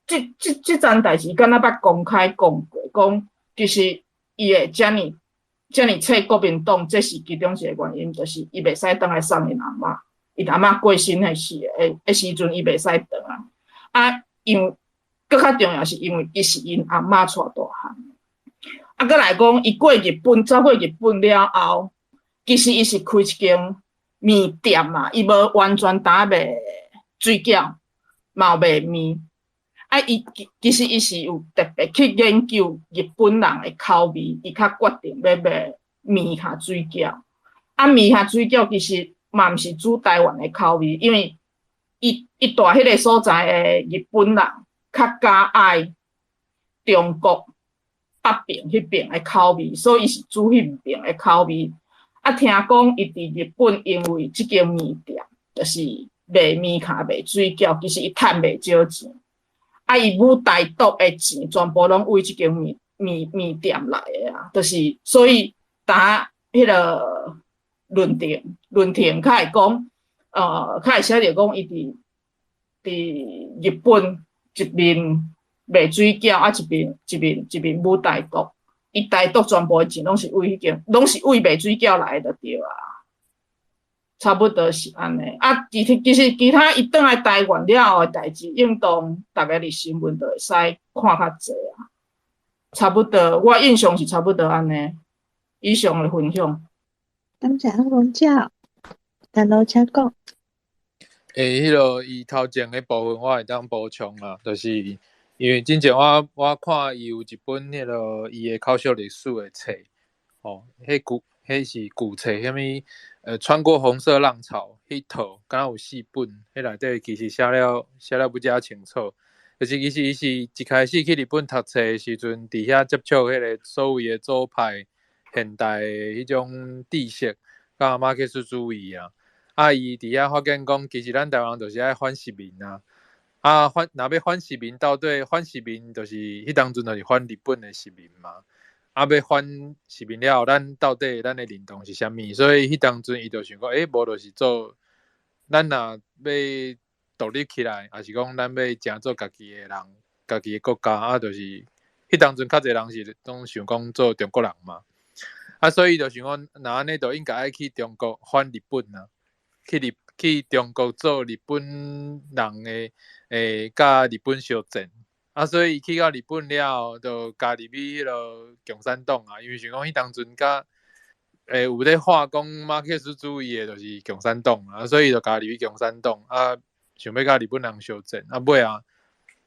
即桩代志，敢若捌公开讲过，讲其实伊会遮尔切国民党，这是其中一个原因，就是伊袂使转来送因阿嬷，因阿嬷过身的时阵，伊袂使转啊。啊，因为更较重要是因为伊是因阿嬷带大汉。啊，搁来讲，伊走过日本了后。其实伊是开一间面店嘛，伊无完全打卖水饺，嘛有卖面。啊，其实伊是有特别去研究日本人的口味，伊较决定要卖面甲水饺。啊，面甲水饺其实嘛毋是煮台湾的口味，因为伊住迄个所在的日本人较加爱中国北边迄边的口味，所以伊是煮迄边的口味。啊，听讲伊伫日本，因为即间面店就是卖面卡卖水饺，其实伊趁袂少钱。啊，伊母台独的钱全部拢为即间面店来的啊，就是所以打迄个论点较会讲，较会写着讲伊伫日本一面卖水饺，啊一面母台独。伊台独全部的钱拢是为卖水饺来的，就对啊，差不多是安尼。啊，其实其他伊转来台湾了后的代志，应当大家伫新闻就会使看较济啊。差不多，我印象是差不多安尼。以上的分享。感谢王教，但老请讲。迄落伊头前的部分我会当补充啦，就是因为之前我看伊有一本迄落伊的考古历史的册，迄是古册，啥物穿过红色浪潮迄套，敢若有4本，迄内底其实写了不加清楚。就是其实伊是一开始去日本读册的时阵，伫遐接触迄个所谓的左派现代的迄种知识，甲马克思主义啊。啊，伊伫遐发现讲，其实咱台湾人就是爱反殖民啊。啊，若要反殖民，到底反殖民就是迄当阵就是反日本的殖民嘛。啊，要反殖民了后，咱到底咱的认同是啥物？所以迄当阵伊就想讲，无就是做，咱若要独立起来，还是讲咱要成做家己的人，家己的国家啊，就是迄当阵较侪人是拢想讲做中国人嘛。所以就想讲，那安尼就应该爱去中国反日本啊，去中国做日本人的甲日本相战。所以去到日本了，就加入去迄个共产党啊，因为想讲迄当阵甲有咧话讲马克思主义的，就是共产党啊，所以就加入去共产党想要甲日本人相战尾伫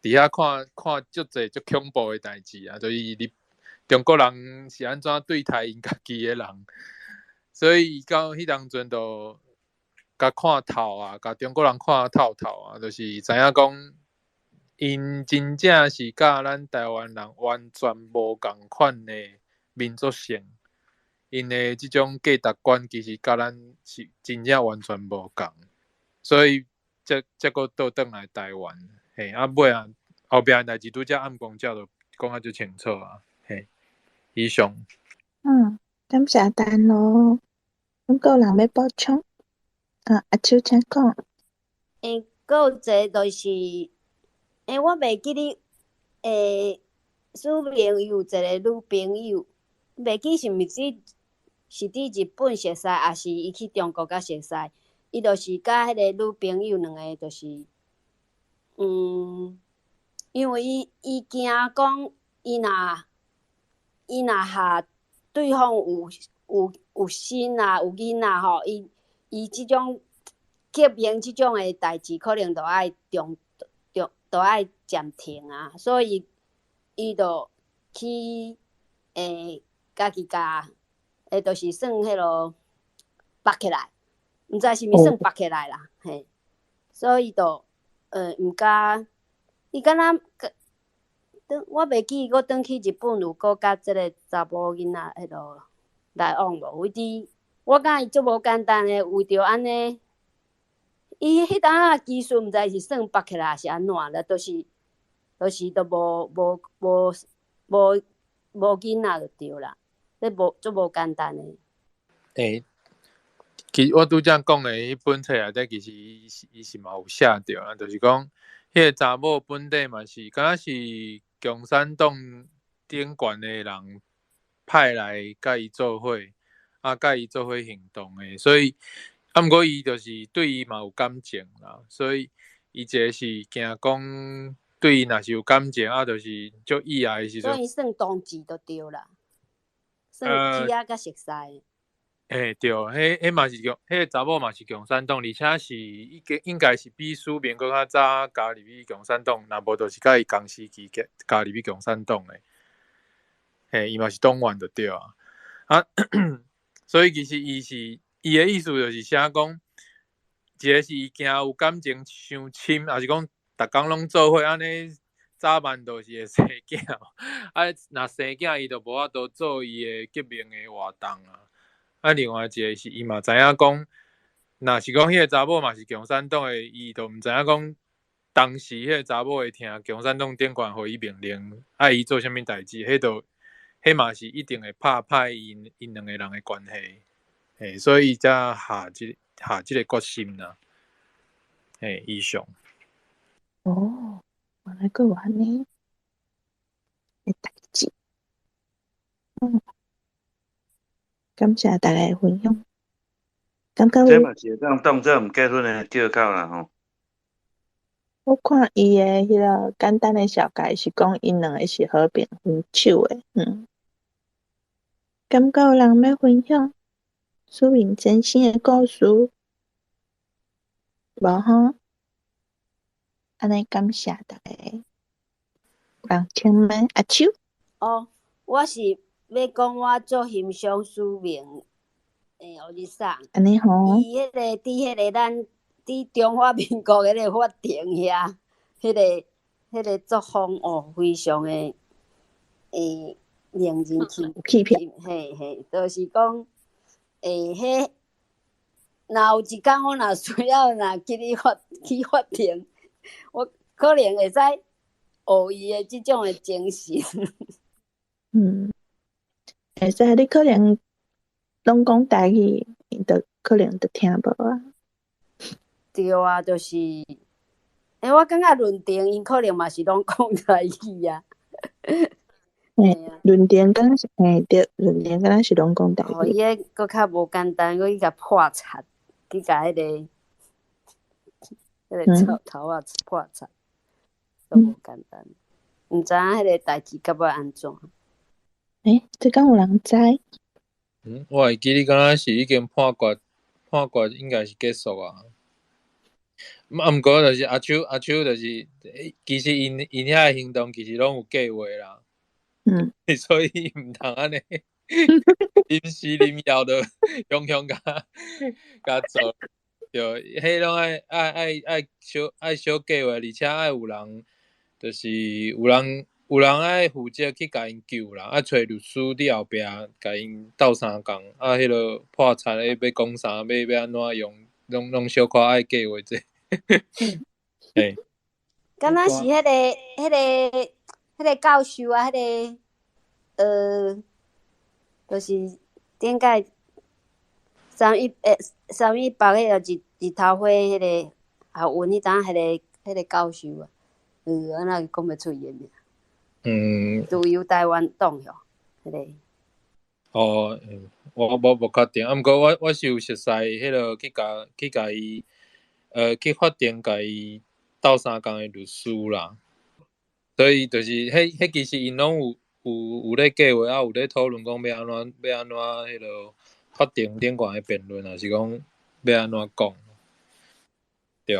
遐看足济足恐怖的代志啊，就是中国人是安怎对待因家己的人，所以到迄当阵就甲看透啊，甲中国人看透啊，就是知影讲。因真正是甲咱台湾人完全无共款的民族性，因的即种价值观其实甲咱是真正完全无共，所以才阁倒转来台湾。嘿，尾后壁代志拄则暗公照就讲足清楚啊。嘿，以上。感谢丹咯。咁个人要补充？阿秋请讲。阁有一个就是。我袂记你苏明有一个女朋友，袂记是毋是伫日本熟识，还是伊去中国甲熟识？伊就是甲迄个女朋友两个，就是因为伊惊讲伊若下对方有心啊，有囡仔吼，伊即种革命即种诶代志，可能就爱都爱暂停啊，所以伊就去家己就是算迄落绑起来，毋知是毋算绑起来啦，嘿，所以就毋敢，伊敢若我袂记我转去日本有搁甲即个查某囡仔迄落来往无，为伫我感觉伊足无简单诶，为着安尼。伊迄当仔技术毋知是算绑起来还是安怎啦，就是都无囡仔就对啦，这足无简单诶。其实我拄则讲诶，迄本册内底其实伊是嘛有写着啦，就是讲迄个查某本底嘛是，敢若是共产党顶悬诶人派来甲伊做伙，甲伊做伙行动诶，所以。毋过伊就是对伊嘛有感情啦，所以伊一个是惊讲对伊若是有感情就是足意爱的时阵，所以算同志就对啦，算去甲熟识。对，迄嘛是迄个查某嘛是共产党，而且是应该是比苏明搁较早加入去共产党，若无就是甲伊同时期加入去共产党诶，伊嘛是党员就对啊。所以其实伊的意思就是写讲，一个是伊惊有感情伤深，还是讲逐工拢做伙安尼，早晚都是会生囝，若生囝伊就无法度做伊的革命的活动啊。另外一个是伊嘛知影讲，若是讲迄个查某嘛是共产党的，伊就毋知影讲，当时迄个查某会听共产党顶悬互伊命令，伊做啥物代志，迄嘛是一定会拍歹因两个人的关系。所以才下即个决心啦。以上。原来阁有安尼的代志。感谢大家的分享。感觉这嘛是会当当做毋结婚的借口啦吼。我看伊的迄个简单的小解是讲因两个是和平分手的。感觉有人要分享苏明真心的故事，无吼？安尼感谢大家。人请问阿秋？我是要讲我足欣赏苏明互日上。安尼吼？伊迄个伫迄个咱伫中华民国迄个法庭遐，迄个作风非常的令人气片。嘿，就是讲迄若有一天我若需要去法庭，我可能会使学伊的即种的精神。会使你可能拢讲台语，就可能就听无啊。对啊，就是我感觉论坛因可能嘛是拢讲台语啊。论点敢若是对，论点敢若是拢讲台语。伊个搁较无简单，搁去甲破擦，去甲迄个头啊破擦，都无简单。毋知影迄个代志到尾安怎？这敢有人知？我会记你敢若是已经判决应该是结束啊。毋过就是阿秋就是，其实因遐行动其实拢有计划啦。所以毋通安尼临时临要的勇甲做，对，迄拢爱小计划，而且爱有人，就是有人爱负责去甲因救啦，啊找律师伫后壁甲因斗相共，迄落破产要讲啥，要安怎用，拢小可爱计划者。敢若是迄个教授啊，就是顶届3月8日日头花迄个校运迄阵迄个教授啊，安那讲袂出伊个名。自由台湾党哟，迄个。我无确定，毋过我是有熟悉迄落去甲伊去法庭甲伊斗相共的律师啦，所以就是迄其实因拢有咧计划，有咧讨论讲要安怎迄落法庭顶悬的辩论，还是讲要安怎讲？对。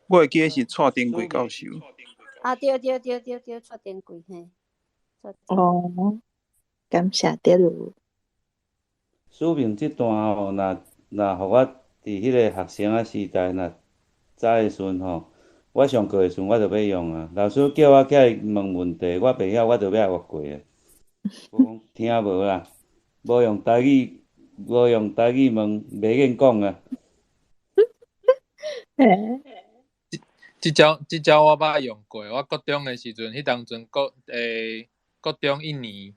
我会记得是蔡丁贵教授。对，蔡丁贵嘿。感谢德鲁。书评这段吼，若互我伫迄个学生仔时代，若早的时阵吼，我上课的时阵我就要用啊。老师叫我起来问问题，我袂晓，我就要学过啊。我讲听无啦，无用台语问，袂瘾讲啊。即招我捌用过，我国中的时阵，迄当阵国中1年，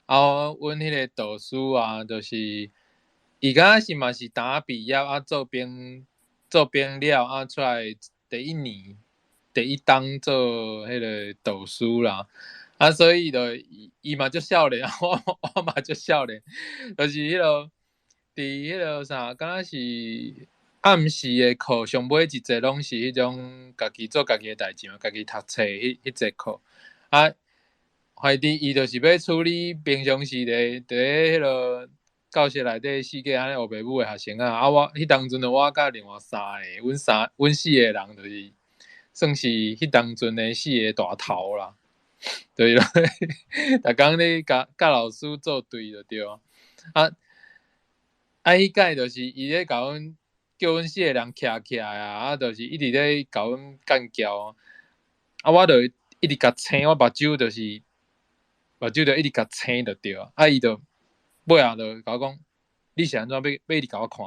阮迄个导师啊，就是伊敢若是嘛是当毕业做兵了出来第1年第1当做迄个导师啦，所以就伊嘛足少年，我嘛足少年，就是迄落伫迄落啥，敢若是暗时的课，上尾一节拢是迄种家己做家己的代志嘛，家己读册迄节课怀疑伊就是要处理平常时伫迄落教室内底四个安尼学爸母的学生啊，我迄当阵我甲另外3个，阮4个人就是算是迄当阵的4个大头啦，对啦，逐工咧甲老师作对就对迄届就是伊咧甲阮叫阮4个人徛起来啊，就是一直咧甲阮干叫我就一直甲青，我目睭就一直甲青就对伊就尾仔就甲我讲，你是安怎要一直甲我看？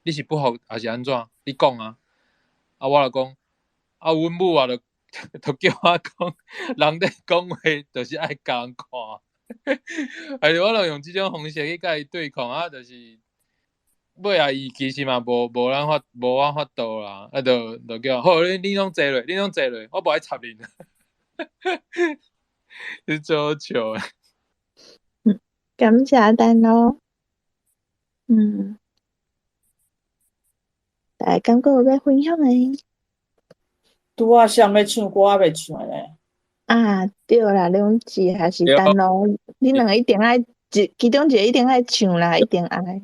你是不好还是安怎？你讲啊！我就讲，阮母就叫我讲，人咧讲话就是爱甲人看，我就用即种方式去甲伊对抗就是尾仔伊其实嘛无法度啦，就叫好，你拢坐落，我无爱插你。你做笑诶！感谢丹咯。大家感觉有要分享诶？拄仔想要唱歌，还袂唱咧。对啦，梁子还是丹咯，你两个一定爱其中一个一定爱唱啦，一定爱。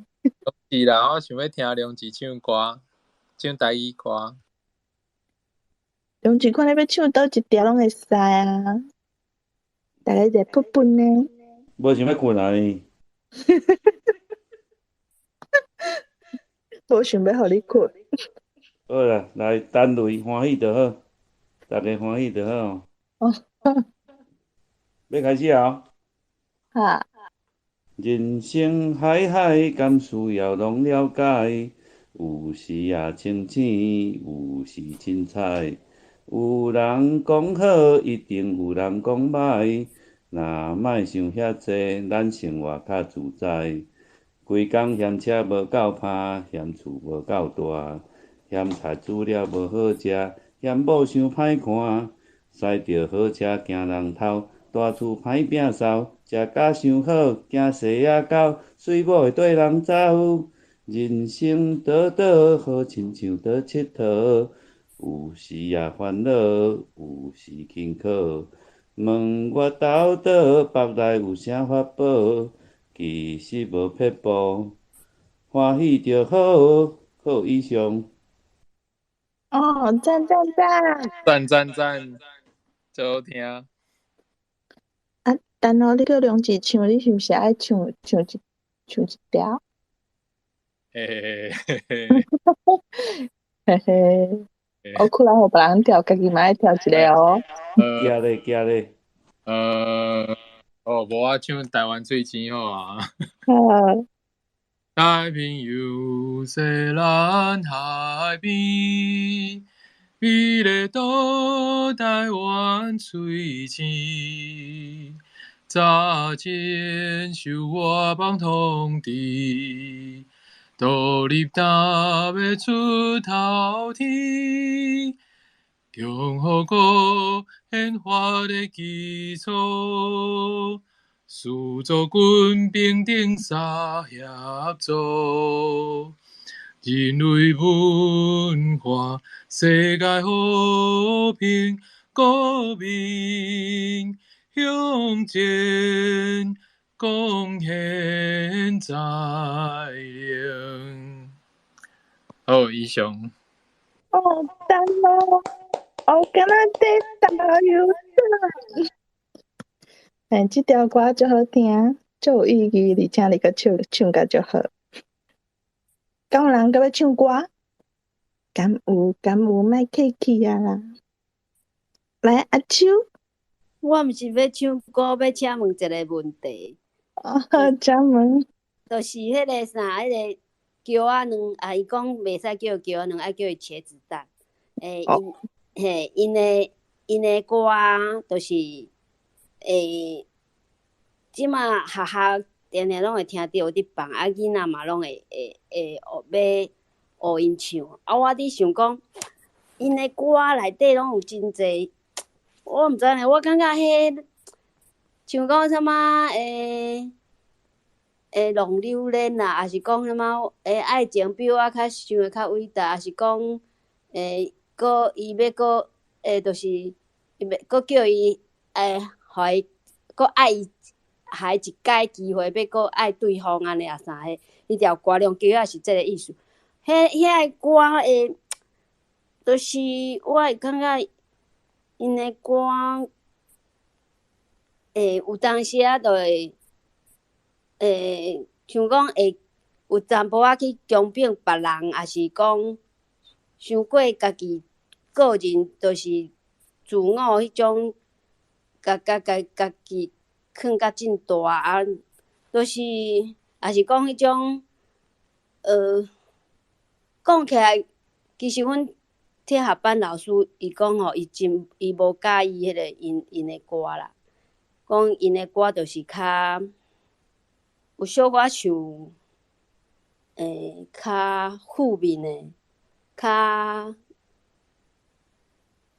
是啦，我想要听梁子唱歌，唱台语歌。梁子看你要唱倒一条拢会使啊，大家一个噗噗呢。无想要困啊呢。无想要互你困。好啦，来等雷欢喜就好，大家欢喜就好。要开始啊！好。人生海海，敢需要拢了解？有时清醒，有时凊彩。有人讲好，一定有人讲歹。若莫想遐济，咱生活较自在。规工嫌车无够拍，嫌厝无够大，嫌菜煮了无好食，嫌某伤歹看。驶着好车行人头，大厝歹摒扫，食甲伤好，惊世仔狗，水某会对人走。人生倒倒，好亲像倒佚佗，有时也烦恼，有时轻巧。问我斗倒，腹内有啥法宝？其实无撇步，欢喜就好，好以上。哦，赞赞赞！赞赞赞，真好听。啊，等下你个两字唱，你是毋是爱唱一条？嘿嘿嘿嘿嘿，我困难互别人跳，家己嘛爱跳一个哦。行咧行咧。无我唱台湾最钱好啊。好。太平洋西咱海边，美丽岛台湾水星。早前受我帮通知，独立搭要出头天。共和国宪法的基础，始祖军兵顶三协作，人类文化世界和平，国民向前贡献在灵。好，以上。哦，等咯，我敢若在打游戏。这条歌足好听，足有意义，而且你个唱甲足好。敢有人搁要唱歌？敢有，莫客气啊啦！来，阿秋，我毋是要唱歌，要请问一个问题。请问，就是迄个啥，迄个姜仔卵啊，伊讲袂使叫姜仔卵，爱叫伊茄子蛋。因的歌就是，即马学校定定拢会听到伫放，啊囡仔嘛拢会学因唱。啊，我伫想讲，因的歌内底拢有真侪，我毋知呢，我感觉迄像讲啥物浪流连啦，还是讲啥物爱情比我较想的较伟大，还是讲搁伊要搁就是伊要搁叫伊互伊搁爱伊，还一解机会要搁爱对方安尼啊啥迄条歌量叫也是即个意思。遐个歌就是我会感觉因的歌有当时啊就会像讲会有淡薄仔去强迫别人，也是讲伤过家己个人，就是自我迄种，家己囥甲真大啊，就是也是讲迄种讲起来，其实阮替合班老师伊讲吼，伊无介意迄个因的歌啦，讲因的歌就是较有小可像较负面的，较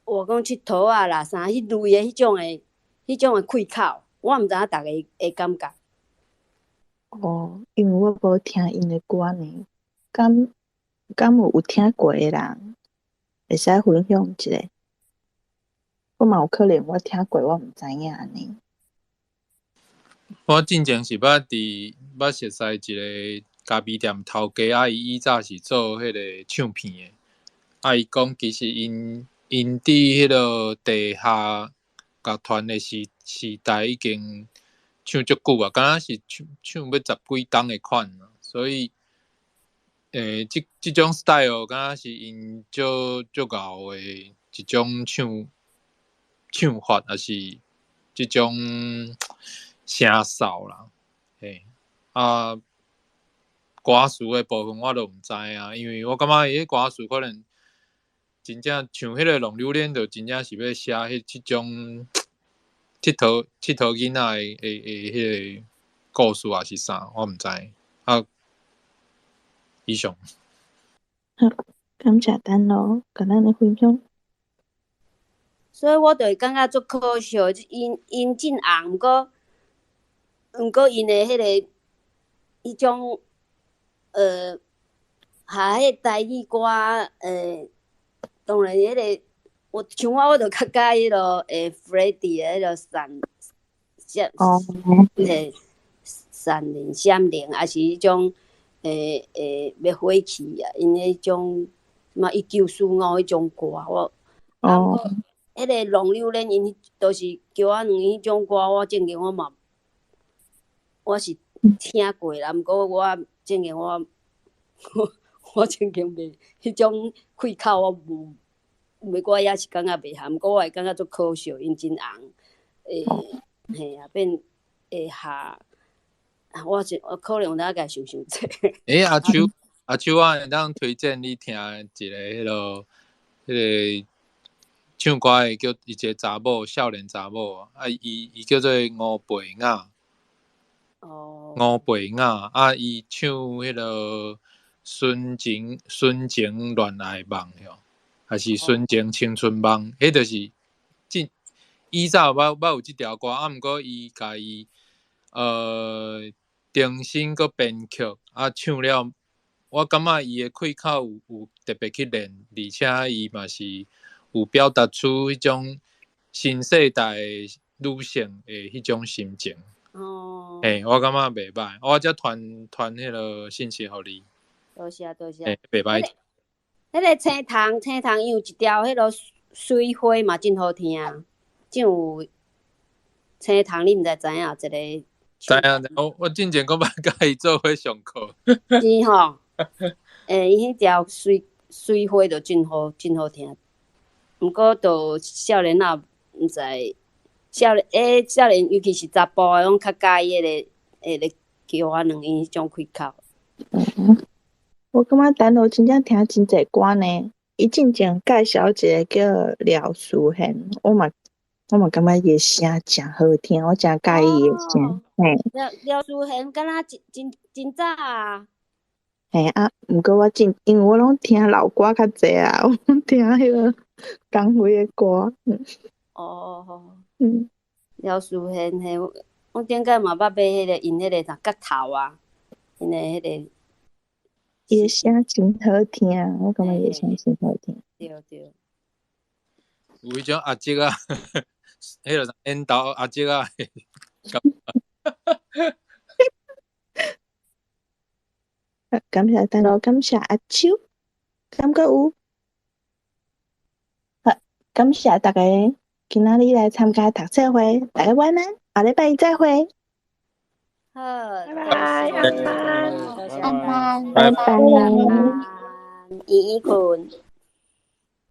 我讲佚佗啊啦啥迄类的迄种的开口，我毋知影逐个会感觉。哦，因为我无听因的歌呢，敢有听过的人，会使分享一下？我嘛有可能我听过，我毋知影呢。我之前是捌熟悉一个咖啡店头家，啊，伊以早是做迄个唱片的，啊，伊讲其实因伫迄个地下乐团的时代已经唱足久啊，敢若是唱要10几档的款啊，所以即种 style 敢若是因足牛的一种唱法，也是即种声哨啦，啊，歌词的部分我都毋知啊，因为我感觉伊迄歌词可能真正像迄个浪流连，就真正是要写迄种佚佗囡仔的迄个故事还是啥，我毋知啊。以上。好，感谢等咯，甲咱的分享。所以我就会感觉足可笑，因真红，毋过因的迄种迄台语歌当然我像我就较喜迄落Freddie 的迄落闪灵闪灵，还是迄种要火气啊，因迄种什么1945迄种歌，我迄个龙溜莲因都是叫我两迄种歌，我正经我是听过啦，毋过我正经我正经袂迄种开口，我我也是感觉袂合，毋过我会感觉足可笑，因真红，嘿啊变下，我可能有哪甲想者。阿秋啊，会当推荐你听一个迄个唱歌的叫一个查某少年查某啊，伊叫做吴培雅。吴培雅啊，伊唱迄落纯情恋爱梦哟，还是纯情青春梦？迄就是以早捌有即条歌啊，毋过伊家己重新搁编曲啊，唱了。我感觉伊的开口有特别去练，而且伊嘛是有表达出迄种新世代女性的迄种心情。我感觉袂歹，我则传迄落信息互你。多谢。袂歹。迄个青藤伊有一条迄落水花嘛，真好听。真有青藤，你毋知影一个？知影，我之前我捌甲伊做伙上课。是吼。伊迄条水花就真好听，毋过就少年仔毋知少年，尤其是查甫的，拢较介意迄个叫我两因迄种开口。我感觉陈露真正听真侪歌呢。伊之前介绍一个叫廖淑贤，我嘛感觉伊的声真好听，我真介意伊的声。廖淑贤敢若真早啊。毋过因为我拢听老歌较侪啊，我拢听迄个江蕙的歌。廖淑贤迄，我顶个嘛捌买迄个因迄个角头啊，因的迄个。伊的声真好听，我感觉伊的声真好听。对。有迄种阿姐啊，迄个烟头阿姐啊。感谢陈露，感谢阿秋，感觉有。感谢大家今仔日来参加读册会，大家晚安，下礼拜再会。好，拜拜，拜拜，拜拜，依依困。